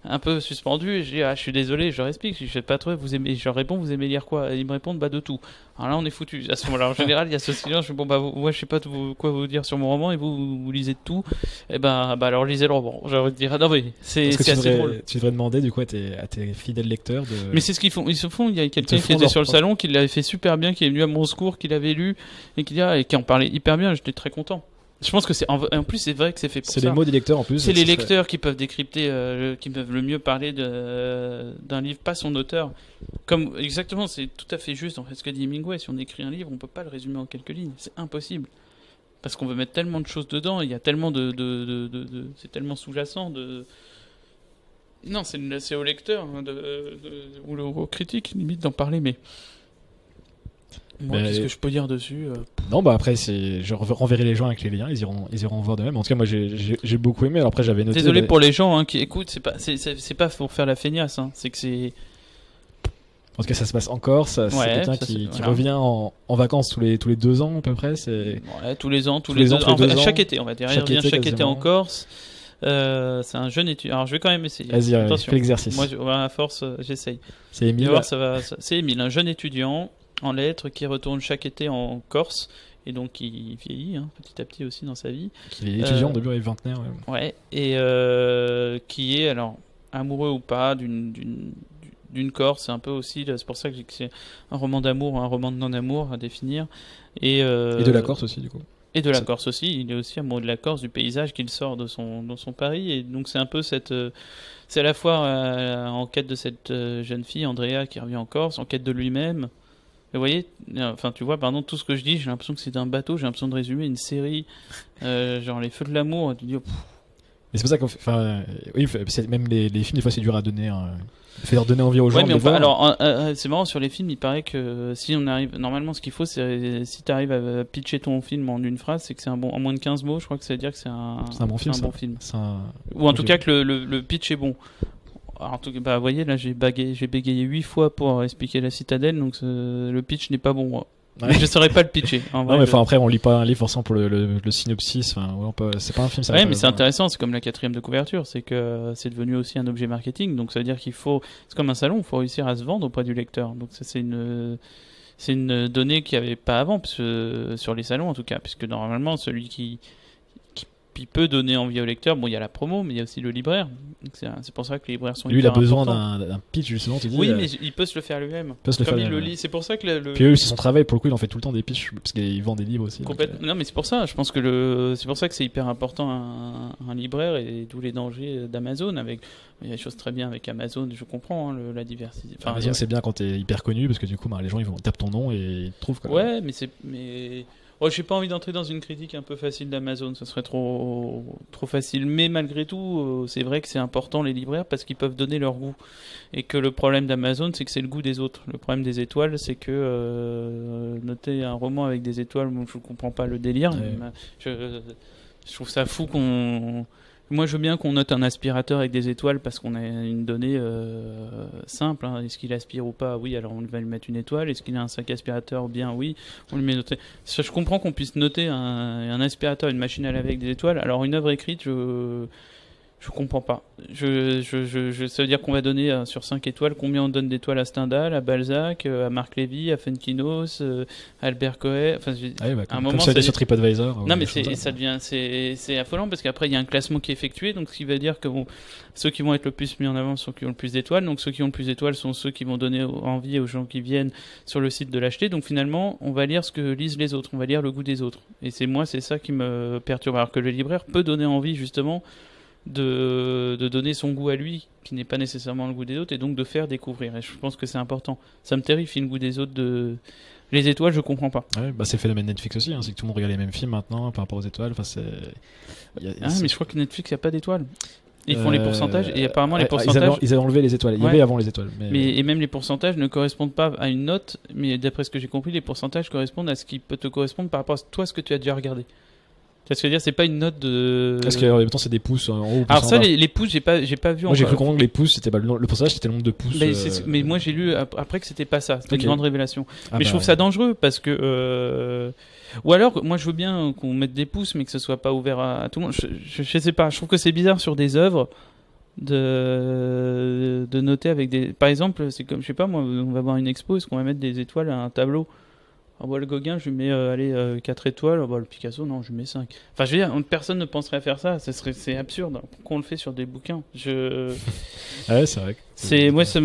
un peu suspendu et je dis je suis désolé, je leur explique, je sais pas trop, je leur réponds vous aimez lire quoi? Et ils me répondent de tout. Alors là on est foutu à ce moment-là. En général il y a ce silence, je dis moi je sais pas quoi vous dire sur mon roman et vous lisez de tout. Et alors lisez le roman. J'ai envie de dire non mais c'est Parce que assez drôle. tu devrais demander du coup à tes fidèles lecteurs de. Mais c'est ce qu'ils font. Ils se font. Il y a quelqu'un Ils te qui font était leur sur le propre- salon, qui l'avait fait super bien, qui est venu à mon secours, qui l'avait lu et qui en parlait hyper bien. J'étais très content. Je pense que en plus c'est vrai que c'est fait pour ça. C'est les mots des lecteurs en plus. C'est les ce serait- lecteurs qui peuvent décrypter, qui peuvent le mieux parler d'un livre, pas son auteur. Comme exactement, c'est tout à fait juste en fait ce que dit Hemingway. Si on écrit un livre, on peut pas le résumer en quelques lignes, c'est impossible. Parce qu'on veut mettre tellement de choses dedans, il y a tellement c'est tellement sous-jacent de. Non, c'est au lecteur hein, ou au critique limite d'en parler, mais. Moi, Mais- qu'est-ce que je peux dire dessus Non, après, je renverrai les gens avec les liens, ils iront voir de même. En tout cas, moi, j'ai beaucoup aimé. Alors après, j'avais noté. Désolé pour les gens hein, qui écoutent, c'est pas pour faire la feignasse, hein. C'est que c'est. En tout cas, ça se passe en Corse. C'est Ouais, quelqu'un ça, qui voilà. revient en vacances tous les 2 ans à peu près. C'est Ouais, tous les ans, Tous les ans, tous les 2 ans. chaque été, on va dire. Il Chaque revient été, chaque été quasiment. en Corse. C'est un jeune étudiant. Alors, je vais quand même essayer. Vas-y, Attention. fais l'exercice. Moi, à force, j'essaye. C'est Tu Émile. vas voir, c'est Émile, un jeune étudiant en lettres qui retourne chaque été en Corse. Et donc, il vieillit petit à petit aussi dans sa vie. Qui est étudiant au début, il est vingtenaire. Ouais. Ouais. Et qui est, alors, amoureux ou pas d'une Corse. C'est un peu aussi, c'est pour ça que je dis que c'est un roman d'amour ou un roman de non-amour à définir. Et de la Corse aussi, du coup. Et de la C'est- Corse aussi, il est aussi amoureux de la Corse, du paysage qu'il sort dans son Paris. Et donc c'est un peu c'est à la fois en quête de cette jeune fille, Andrea, qui revient en Corse, en quête de lui-même. Et vous voyez, enfin tu vois, pardon, tout ce que je dis, j'ai l'impression que c'est un bateau, j'ai l'impression de résumer une série, genre Les Feux de l'amour. Tu dis, oh, pff, Mais c'est pour ça qu'on fait. Enfin, oui, même les films, des fois, c'est dur à donner. Fait leur donner envie aux gens ouais, de mais les enfin, voir. alors, c'est marrant, sur les films, il paraît que si on arrive, normalement, ce qu'il faut, c'est si tu arrives à pitcher ton film en une phrase, c'est que c'est un bon, en moins de 15 mots, je crois que ça veut dire que c'est un bon film, un ça. bon film. C'est un- Ou en tout j'ai- cas que le pitch est bon. Alors, en tout cas, bah, vous voyez, là, j'ai bégayé 8 fois pour expliquer la citadelle, donc le pitch n'est pas bon, moi. Ouais. Mais je saurais pas le pitcher. En Non, vrai, mais enfin, après, on lit pas un livre forcément pour le synopsis. Enfin, ouais, c'est pas un film, ça. ouais, va mais pas- c'est intéressant, c'est comme la 4e de couverture, c'est que c'est devenu aussi un objet marketing, donc ça veut dire qu'il faut, c'est comme un salon, il faut réussir à se vendre auprès du lecteur. Donc ça, c'est une donnée qu'il n'y avait pas avant, sur les salons en tout cas, puisque normalement, celui qui peut donner envie au lecteur, bon, il y a la promo, mais il y a aussi le libraire. Donc c'est pour ça que les libraires sont Lui, il a hyper besoin importants. d'un pitch, justement, tu dis. Oui, mais il peut se le faire lui-même. peut se le Comme faire il le lui-même, lit, c'est pour ça que le Puis eux, c'est son travail, pour le coup, il en fait tout le temps des pitchs, parce qu'il vend des livres aussi. donc, complètement. Non, mais c'est pour ça. Je pense que c'est pour ça que c'est hyper important un libraire et d'où les dangers d'Amazon. Il y a des choses très bien avec Amazon. Je comprends la diversité. Enfin, raison, c'est bien quand t'es hyper connu, parce que du coup, bah, les gens, ils vont taper ton nom et ils te trouvent. Quoi. ouais, mais oh, j'ai pas envie d'entrer dans une critique un peu facile d'Amazon. Ça serait trop facile. Mais malgré tout, c'est vrai que c'est important les libraires parce qu'ils peuvent donner leur goût. Et que le problème d'Amazon, c'est que c'est le goût des autres. Le problème des étoiles, c'est que noter un roman avec des étoiles, moi, je comprends pas le délire. Ouais. Mais, je trouve ça fou qu'on. Moi, je veux bien qu'on note un aspirateur avec des étoiles parce qu'on a une donnée simple. Est-ce qu'il aspire ou pas? Oui, alors on va lui mettre une étoile. Est-ce qu'il a un sac aspirateur ou bien? Oui, on lui met noter. Je comprends qu'on puisse noter un aspirateur, une machine à laver avec des étoiles. Alors une œuvre écrite, je comprends pas. Ça veut dire qu'on va donner sur 5 étoiles, combien on donne d'étoiles à Stendhal, à Balzac, à Marc Lévy, à Fenkinos, à Albert Cohen. Enfin, Ah oui, bah, à un comme moment, ça, ça- sur TripAdvisor. non, mais ça devient, c'est affolant parce qu'après il y a un classement qui est effectué, donc ce qui va dire que ceux qui vont être le plus mis en avant sont ceux qui ont le plus d'étoiles, donc ceux qui ont le plus d'étoiles sont ceux qui vont donner envie aux gens qui viennent sur le site de l'acheter. Donc finalement, on va lire ce que lisent les autres, on va lire le goût des autres. Et c'est ça qui me perturbe. Alors que le libraire peut donner envie justement de donner son goût à lui, qui n'est pas nécessairement le goût des autres, et donc de faire découvrir. Et je pense que c'est important. Ça me terrifie le goût des autres Les étoiles, je comprends pas. Ouais, bah, c'est le phénomène Netflix aussi, c'est que tout le monde regarde les mêmes films maintenant par rapport aux étoiles. Enfin, Mais je crois que Netflix, il n'y a pas d'étoiles. Ils font les pourcentages, et apparemment les ils pourcentages... avaient enlevé les étoiles. Il y Ouais. avait avant les étoiles. Et même les pourcentages ne correspondent pas à une note, mais d'après ce que j'ai compris, les pourcentages correspondent à ce qui peut te correspondre par rapport à toi, ce que tu as déjà regardé. Tu vois ce que je veux dire, c'est pas une note de. Parce qu'en même temps, c'est des pouces en haut. Alors pouces ça, en bas. les pouces, j'ai pas vu Moi, j'ai cru encore. comprendre que les pouces, c'était le pourcentage, c'était le nombre de pouces. Mais moi, j'ai lu après que c'était pas ça. C'était Ok. une grande révélation. Ah Mais je bah, trouve ça dangereux parce que. Ou alors, moi, je veux bien qu'on mette des pouces, mais que ce soit pas ouvert à tout le monde. Je sais pas. Je trouve que c'est bizarre sur des œuvres de noter avec des. Par exemple, c'est comme, je sais pas, moi, on va voir une expo, est-ce qu'on va mettre des étoiles à un tableau? Alors, le Gauguin, je lui mets 4 étoiles. Le Picasso, non, je lui mets 5. Enfin, je veux dire, personne ne penserait à faire ça. C'est absurde. Pourquoi on le fait sur des bouquins? Ouais, c'est vrai. Moi, ça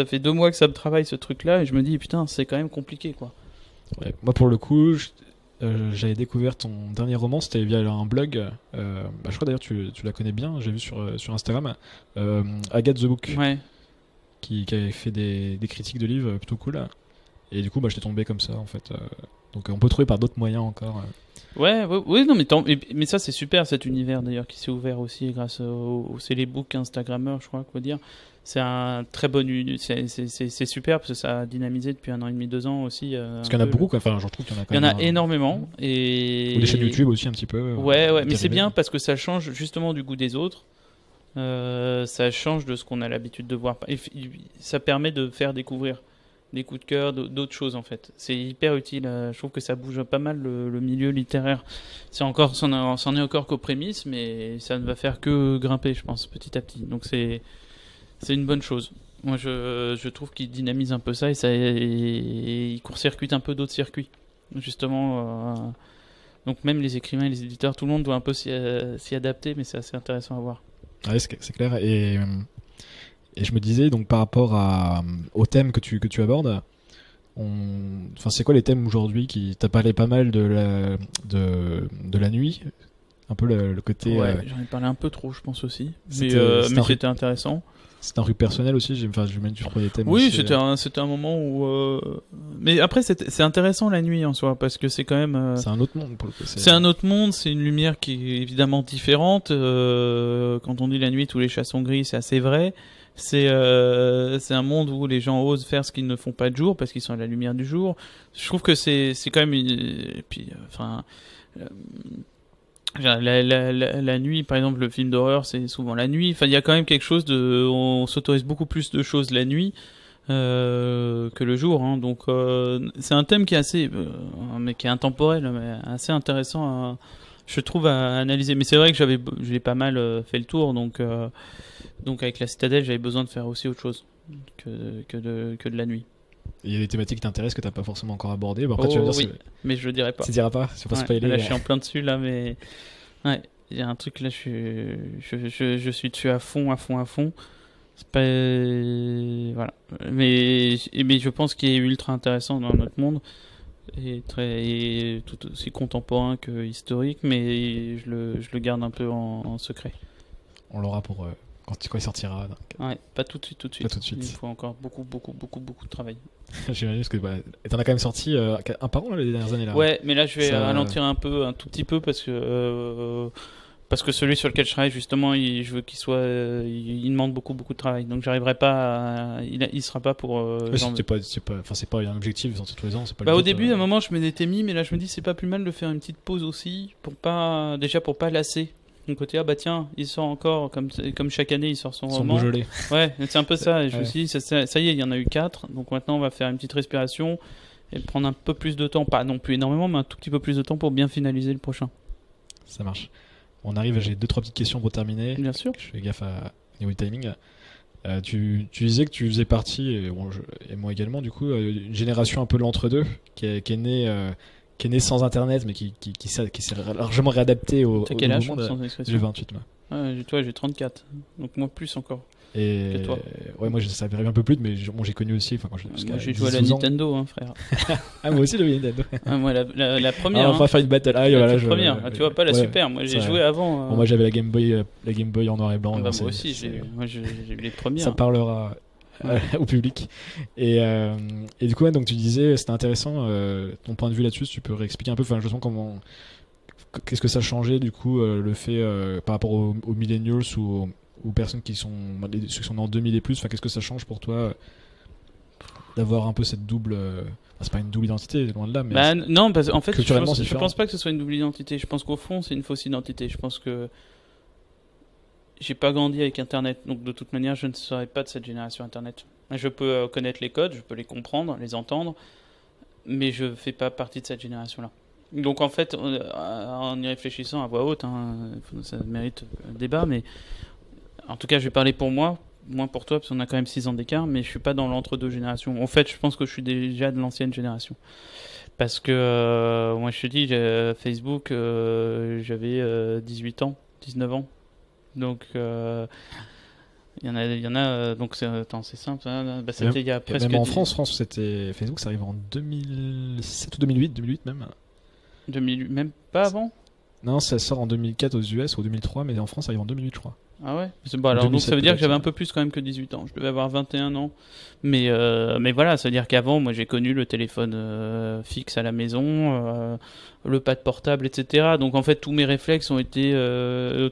fait 2 mois que ça me travaille ce truc-là, et je me dis, putain, c'est quand même compliqué, quoi. Ouais. Moi, pour le coup, j'avais découvert ton dernier roman, c'était via un blog. Je crois d'ailleurs tu la connais bien, j'ai vu sur Instagram. Agathe the Book, Ouais. qui avait fait des critiques de livres plutôt cool. Et du coup, j'étais tombé comme ça, en fait. Donc, on peut trouver par d'autres moyens encore. Ouais, non, mais ça, c'est super, cet univers, d'ailleurs, qui s'est ouvert aussi grâce c'est les books Instagrammeurs, je crois, quoi dire. C'est un très bon c'est super parce que ça a dynamisé depuis 1 an et demi, 2 ans aussi. Parce qu'il y en a beaucoup, quoi. Enfin, j'en trouve qu'il y en a quand Il y en même. a énormément. Et... Ou des chaînes YouTube aussi, un petit peu. Ouais, mais c'est dérivées. bien parce que ça change justement du goût des autres. Ça change de ce qu'on a l'habitude de voir. Et ça permet de faire découvrir des coups de cœur, d'autres choses en fait. C'est hyper utile. Je trouve que ça bouge pas mal le milieu littéraire. C'en est encore qu'aux prémices, mais ça ne va faire que grimper, je pense, petit à petit. Donc c'est une bonne chose. Moi, je trouve qu'il dynamise un peu ça et il court-circuite un peu d'autres circuits. Justement, donc même les écrivains et les éditeurs, tout le monde doit un peu s'y adapter, mais c'est assez intéressant à voir. Ouais, c'est clair. Et je me disais, donc par rapport au thème que tu abordes, enfin, c'est quoi les thèmes aujourd'hui qui t'as parlé pas mal de la nuit, un peu le côté. Ouais, j'en ai parlé un peu trop, je pense aussi. Mais c'était c'était intéressant. C'est un truc personnel aussi, je mets du premier thème. Oui, aussi, c'était un moment où. Mais après, c'est intéressant la nuit en soi, parce que c'est quand même. C'est un autre monde pour le coup. C'est un autre monde, c'est une lumière qui est évidemment différente. Quand on dit la nuit, tous les chats sont gris, c'est assez vrai. C'est un monde où les gens osent faire ce qu'ils ne font pas de jour, parce qu'ils sont à la lumière du jour. Je trouve que c'est quand même et puis, enfin. La nuit, par exemple, le film d'horreur, c'est souvent la nuit. Enfin, il y a quand même quelque chose on s'autorise beaucoup plus de choses la nuit que le jour. Hein. Donc, c'est un thème qui est assez, mais qui est intemporel, mais assez intéressant, je trouve, à analyser. Mais c'est vrai que j'ai pas mal fait le tour. Donc avec la Citadelle, j'avais besoin de faire aussi autre chose que de la nuit. Il y a des thématiques qui t'intéressent que t'as pas forcément encore abordées. Bon, après, tu vas me dire, oui, mais je le dirai pas. Tu diras pas, c'est pas Ouais, spoiler. là, je suis en plein dessus, là, mais ouais, il y a un truc là, je suis dessus à fond. C'est pas voilà, mais je pense qu'il est ultra intéressant dans notre monde et tout aussi contemporain que historique, mais je le garde un peu en secret. On l'aura pour quand il sortira. Donc. Ouais, pas tout de suite. Pas tout de suite. Il faut encore beaucoup de travail. J'imagine parce que et t'en as quand même sorti un par an là, les dernières années là. Ouais, mais là je vais ralentir un tout petit peu parce que celui sur lequel je travaille justement, je veux qu'il soit, il demande beaucoup de travail. Donc j'arriverai pas, il sera pas pour. C'est pas un objectif sortir tous les ans. C'est pas. Au début, à un moment, je m'étais mis, mais là je me dis c'est pas plus mal de faire une petite pause aussi pour pas lasser. Mon côté, tiens, il sort encore, comme chaque année, il sort son roman. Beaujolais. Ouais, c'est un peu ça. Et je me suis dit, ça y est, il y en a eu 4. Donc maintenant, on va faire une petite respiration et prendre un peu plus de temps. Pas non plus énormément, mais un tout petit peu plus de temps pour bien finaliser le prochain. Ça marche. On arrive, j'ai 2-3 petites questions pour terminer. Bien sûr. Je fais gaffe au niveau du timing. Tu disais que tu faisais partie, et moi également, du coup, une génération un peu de l'entre-deux qui est née sans internet mais qui s'est largement réadapté au monde. J'ai 28 moi. Toi j'ai 34, donc moi plus encore. Et que toi. Ouais, moi ça arrive un peu plus, mais j'ai connu aussi. Moi j'ai joué à la Nintendo, hein, frère. Ah, moi aussi, le Nintendo. Moi la première. On va faire une battle. La première. Tu vois pas la super. Moi j'ai joué avant. Moi j'avais la Game Boy en noir et blanc. Moi aussi, j'ai eu les premières. Ça parlera au public. Et du coup, donc tu disais, c'était intéressant ton point de vue là-dessus. Tu peux réexpliquer un peu, justement, qu'est-ce que ça a changé du coup le fait par rapport aux millennials ou aux personnes ceux qui sont nés en 2000 et plus. Qu'est-ce que ça change pour toi d'avoir un peu cette double c'est pas une double identité, loin de là, mais non, parce en fait je pense pas que ce soit une double identité. Je pense qu'au fond c'est une fausse identité. Je pense que j'ai pas grandi avec Internet, donc de toute manière je ne serai pas de cette génération Internet. Je peux connaître les codes, je peux les comprendre, les entendre, mais je fais pas partie de cette génération-là. Donc en fait, en y réfléchissant à voix haute, ça mérite un débat, mais en tout cas je vais parler pour moi, moins pour toi, parce qu'on a quand même 6 ans d'écart, mais je suis pas dans l'entre-deux générations. En fait, je pense que je suis déjà de l'ancienne génération. Parce que, moi je te dis, Facebook, j'avais 18 ans, 19 ans. Donc, il y en a donc c'est simple. C'était il y a presque. Même en France, c'était Facebook, ça arrive en 2007 ou 2008 même. 2008, même pas avant. Non, ça sort en 2004 aux US ou 2003, mais en France, ça arrive en 2008, je crois. Ah ouais. Alors donc ça veut dire que j'avais un peu plus quand même que 18 ans. Je devais avoir 21 ans. Mais voilà, ça veut dire qu'avant, moi, j'ai connu le téléphone fixe à la maison, le pad portable, etc. Donc en fait, tous mes réflexes ont été,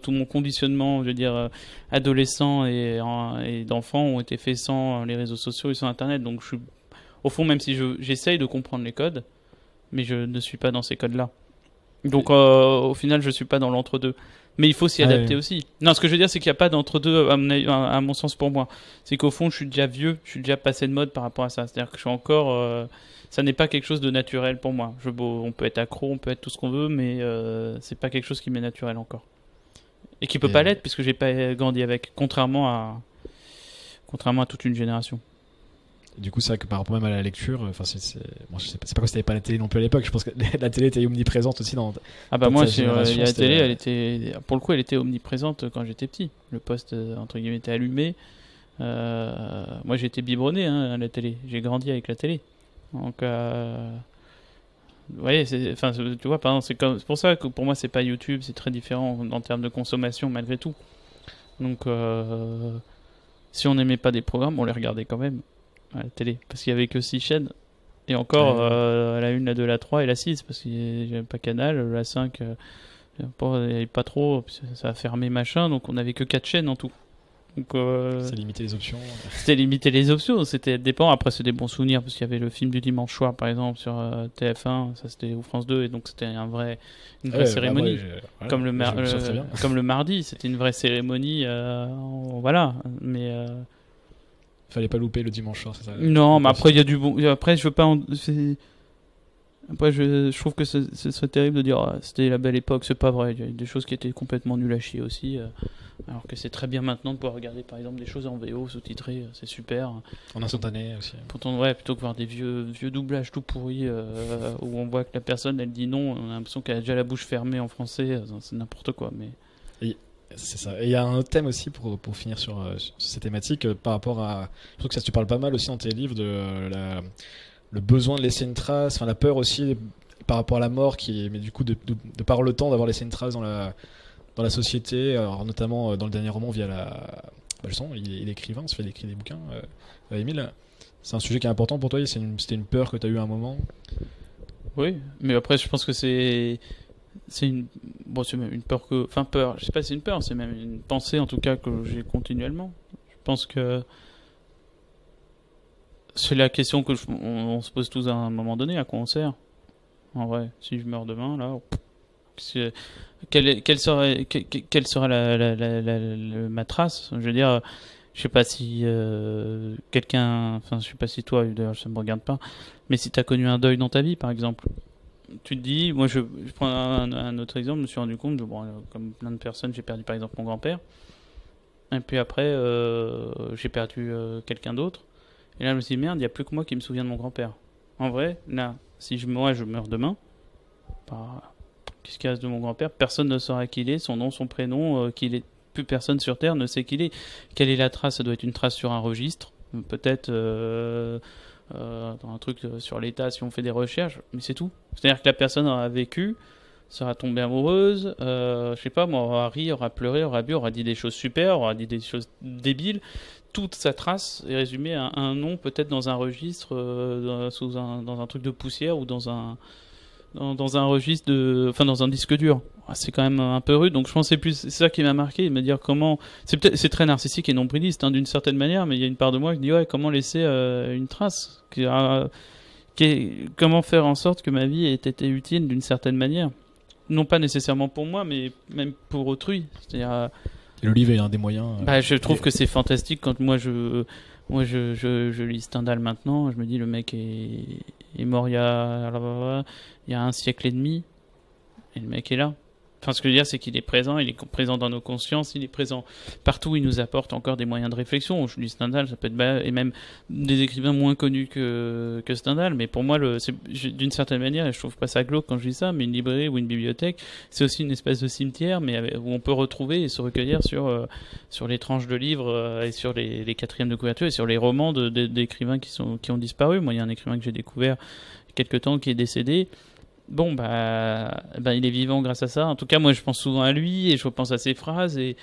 tout mon conditionnement, je veux dire, adolescent et d'enfant ont été faits sans les réseaux sociaux et sans Internet. Donc je suis, au fond, même si j'essaye de comprendre les codes, mais je ne suis pas dans ces codes-là. Donc au final, je suis pas dans l'entre-deux. Mais il faut s'y adapter aussi. Non, ce que je veux dire, c'est qu'il n'y a pas d'entre-deux, à mon sens, pour moi. C'est qu'au fond, je suis déjà vieux, je suis déjà passé de mode par rapport à ça. C'est-à-dire que je suis encore... ça n'est pas quelque chose de naturel pour moi. On peut être accro, on peut être tout ce qu'on veut, mais c'est pas quelque chose qui m'est naturel encore. Et qui peut pas l'être, puisque j'ai pas grandi avec, contrairement à toute une génération. Du coup, c'est vrai que par rapport même à la lecture, enfin, bon, je sais pas quoi, c'était pas la télé non plus à l'époque. Je pense que la télé était omniprésente aussi dans. Ah bah moi, la télé, elle était, pour le coup, elle était omniprésente quand j'étais petit. Le poste entre guillemets était allumé. Moi, j'étais biberonné à la télé. J'ai grandi avec la télé. Donc, ouais, enfin, tu vois, par exemple, c'est pour ça que pour moi, c'est pas YouTube, c'est très différent en termes de consommation malgré tout. Donc, si on n'aimait pas des programmes, on les regardait quand même à la télé, parce qu'il y avait que 6 chaînes, et encore la 1, la 2, la 3 et la 6, parce qu'il n'y avait pas Canal, la 5 il n'y avait pas trop, ça a fermé machin, donc on n'avait que 4 chaînes en tout. Donc c'est limiter les options. C'était limiter les options, c'était dépend. Après c'est des bons souvenirs, parce qu'il y avait le film du dimanche soir par exemple sur TF1, ça c'était ou France 2, et donc c'était une vraie cérémonie. Comme le mardi, c'était une vraie cérémonie, voilà, mais fallait pas louper le dimanche soir, c'est ça? Non, mais après il y a du bon. Après je veux pas. Après je trouve que ce serait terrible de dire c'était la belle époque. C'est pas vrai. Il y a des choses qui étaient complètement nulles à chier aussi. Alors que c'est très bien maintenant de pouvoir regarder par exemple des choses en VO sous-titrées, c'est super. En instantané aussi. Pourtant, ouais, plutôt que voir des vieux doublages tout pourris où on voit que la personne elle dit non, on a l'impression qu'elle a déjà la bouche fermée en français, c'est n'importe quoi. Mais c'est ça. Et il y a un autre thème aussi pour finir sur ces thématiques par rapport à. Je trouve que ça tu parles pas mal aussi dans tes livres de le besoin de laisser une trace, enfin la peur aussi par rapport à la mort mais du coup de par le temps d'avoir laissé une trace dans la société, alors notamment dans le dernier roman via justement, il est écrivain, il se fait écrire des bouquins. Émile, c'est un sujet qui est important pour toi. C'était une peur que tu as eu à un moment. Oui, mais après je pense que c'est même une peur peur. Je sais pas si c'est une peur, c'est même une pensée en tout cas que j'ai continuellement. Je pense que c'est la question que on se pose tous à un moment donné. À quoi on sert? En vrai, si je meurs demain, là, quelle sera ma trace? Je veux dire, je sais pas si quelqu'un, enfin, je sais pas si toi, d'ailleurs, ça me regarde pas, mais si tu as connu un deuil dans ta vie, par exemple, tu te dis, moi, je prends un autre exemple, je me suis rendu compte, comme plein de personnes, j'ai perdu par exemple mon grand-père, et puis après, j'ai perdu quelqu'un d'autre, et là, je me suis dit, merde, il n'y a plus que moi qui me souviens de mon grand-père. En vrai, là, si je meurs demain, qu'est-ce qu'il reste de mon grand-père? Personne ne saura qui il est, son nom, son prénom, plus personne sur Terre ne sait qui il est. Quelle est la trace? Ça doit être une trace sur un registre, peut-être dans un truc sur l'État si on fait des recherches, mais c'est tout. C'est-à-dire que la personne aura vécu, sera tombée amoureuse, je sais pas moi, aura ri, aura pleuré, aura bu, aura dit des choses super, aura dit des choses débiles. Toute sa trace est résumée à un nom, peut-être dans un registre, dans un truc de poussière ou dans un registre dans un disque dur. C'est quand même un peu rude, donc je pense que c'est ça qui m'a marqué, de me dire comment, c'est très narcissique et nombriliste d'une certaine manière, mais il y a une part de moi qui dit comment laisser une trace, comment faire en sorte que ma vie ait été utile d'une certaine manière, non pas nécessairement pour moi, mais même pour autrui. C'est-à-dire, et le livre est un des moyens. Je trouve que c'est fantastique quand je lis Stendhal maintenant, je me dis le mec est mort il y a un siècle et demi, et le mec est là. Enfin, ce que je veux dire, c'est qu'il est présent dans nos consciences, il est présent partout, il nous apporte encore des moyens de réflexion. Je lis Stendhal, ça peut être et même des écrivains moins connus que Stendhal, mais pour moi, d'une certaine manière, et je trouve pas ça glauque quand je dis ça, mais une librairie ou une bibliothèque, c'est aussi une espèce de cimetière, mais où on peut retrouver et se recueillir sur les tranches de livres et sur les quatrièmes de couverture et sur les romans d'écrivains qui ont disparu. Moi, il y a un écrivain que j'ai découvert il y a quelques temps qui est décédé. Bon, il est vivant grâce à ça. En tout cas, moi, je pense souvent à lui et je repense à ses phrases. Et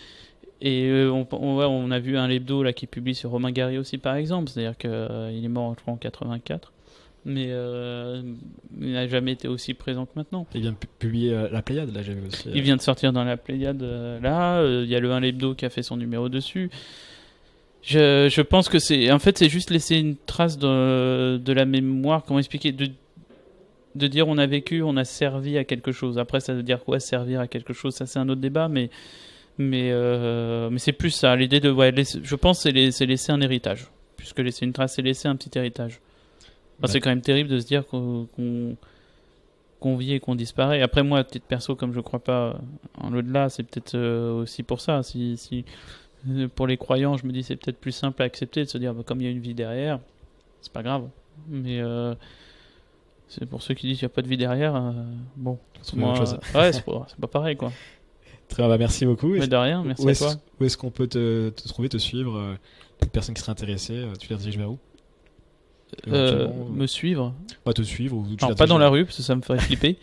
on a vu un hebdo là qui publie sur Romain Gary aussi, par exemple. C'est-à-dire qu'il est mort, je crois, en 84. Mais il n'a jamais été aussi présent que maintenant. Il vient de publier La Pléiade, là, j'ai vu aussi. Il vient de sortir dans La Pléiade, là. Il y a le 1 hebdo qui a fait son numéro dessus. Je pense que c'est juste laisser une trace de la mémoire. Comment expliquer de dire on a vécu, on a servi à quelque chose. Après, ça veut dire quoi servir à quelque chose? Ça, c'est un autre débat, mais c'est plus ça. L'idée de, je pense, c'est laisser un héritage, puisque laisser une trace, c'est laisser un petit héritage. Enfin, c'est quand même terrible de se dire qu'on vit et qu'on disparaît. Après, moi, à titre perso, comme je crois pas en l'au-delà, c'est peut-être aussi pour ça. Si pour les croyants, je me dis c'est peut-être plus simple à accepter de se dire comme il y a une vie derrière, c'est pas grave. Mais c'est pour ceux qui disent qu'il n'y a pas de vie derrière, bon, moi, ouais, c'est pas pareil, quoi. Très bien, merci beaucoup. Mais de rien, merci à toi. Où est-ce qu'on peut te trouver, te suivre, les personnes qui seraient intéressées, tu les diriges vers où? Me suivre. Pas te suivre ou alors, pas dans la rue parce que ça me ferait flipper.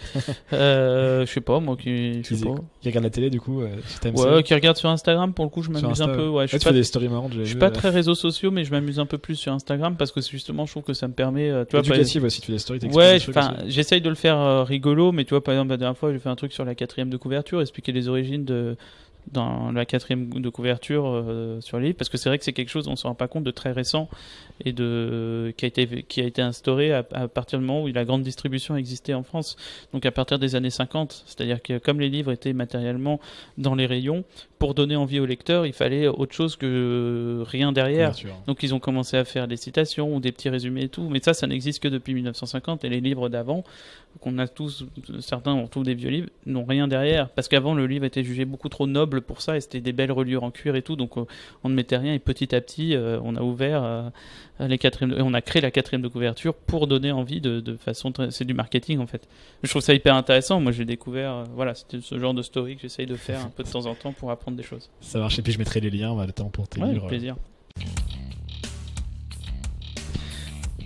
Je sais pas, moi qui regarde la télé du coup. Ouais, qui regarde sur Instagram, pour le coup je m'amuse un peu. Ouais, je fais des stories marrantes. Je suis pas très réseaux sociaux, mais je m'amuse un peu plus sur Instagram parce que justement je trouve que ça me permet. Tu vois, éducatif aussi, tu fais des stories. Ouais, j'essaye de le faire rigolo, mais tu vois, par exemple la dernière fois j'ai fait un truc sur la 4e de couverture, expliquer les origines dans la 4e de couverture sur les livres, parce que c'est vrai que c'est quelque chose, on se rend pas compte, de très récent et qui a été instauré à partir du moment où la grande distribution existait en France, donc à partir des années 50, c'est-à-dire que comme les livres étaient matériellement dans les rayons, pour donner envie aux lecteurs, il fallait autre chose que rien derrière. Donc ils ont commencé à faire des citations ou des petits résumés et tout, mais ça n'existe que depuis 1950, et les livres d'avant, qu'on a tous, certains ont tous des vieux livres, n'ont rien derrière, parce qu'avant le livre était jugé beaucoup trop noble pour ça, et c'était des belles reliures en cuir et tout, donc on ne mettait rien, et petit à petit on a ouvert on a créé la 4e de couverture pour donner envie de façon c'est du marketing en fait. Je trouve ça hyper intéressant. Moi j'ai découvert, voilà, c'était ce genre de story que j'essaye de faire un peu de temps en temps pour apprendre des choses. Ça marche, et puis je mettrai les liens le temps pour tes livres. Avec plaisir.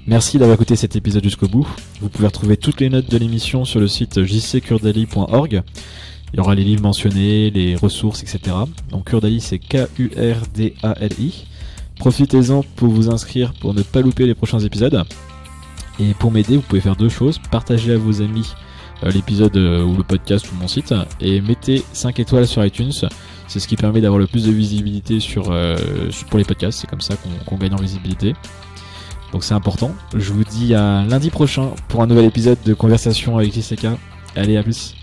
Merci d'avoir écouté cet épisode jusqu'au bout. Vous pouvez retrouver toutes les notes de l'émission sur le site jckurdali.org. Il y aura les livres mentionnés, les ressources, etc. Donc Kurdali, c'est Kurdali. Profitez-en pour vous inscrire pour ne pas louper les prochains épisodes. Et pour m'aider, vous pouvez faire 2 choses. Partagez à vos amis l'épisode ou le podcast ou mon site, et mettez 5 étoiles sur iTunes. C'est ce qui permet d'avoir le plus de visibilité pour les podcasts. C'est comme ça qu'on gagne en visibilité. Donc c'est important. Je vous dis à lundi prochain pour un nouvel épisode de Conversation avec JCK. Allez, à plus.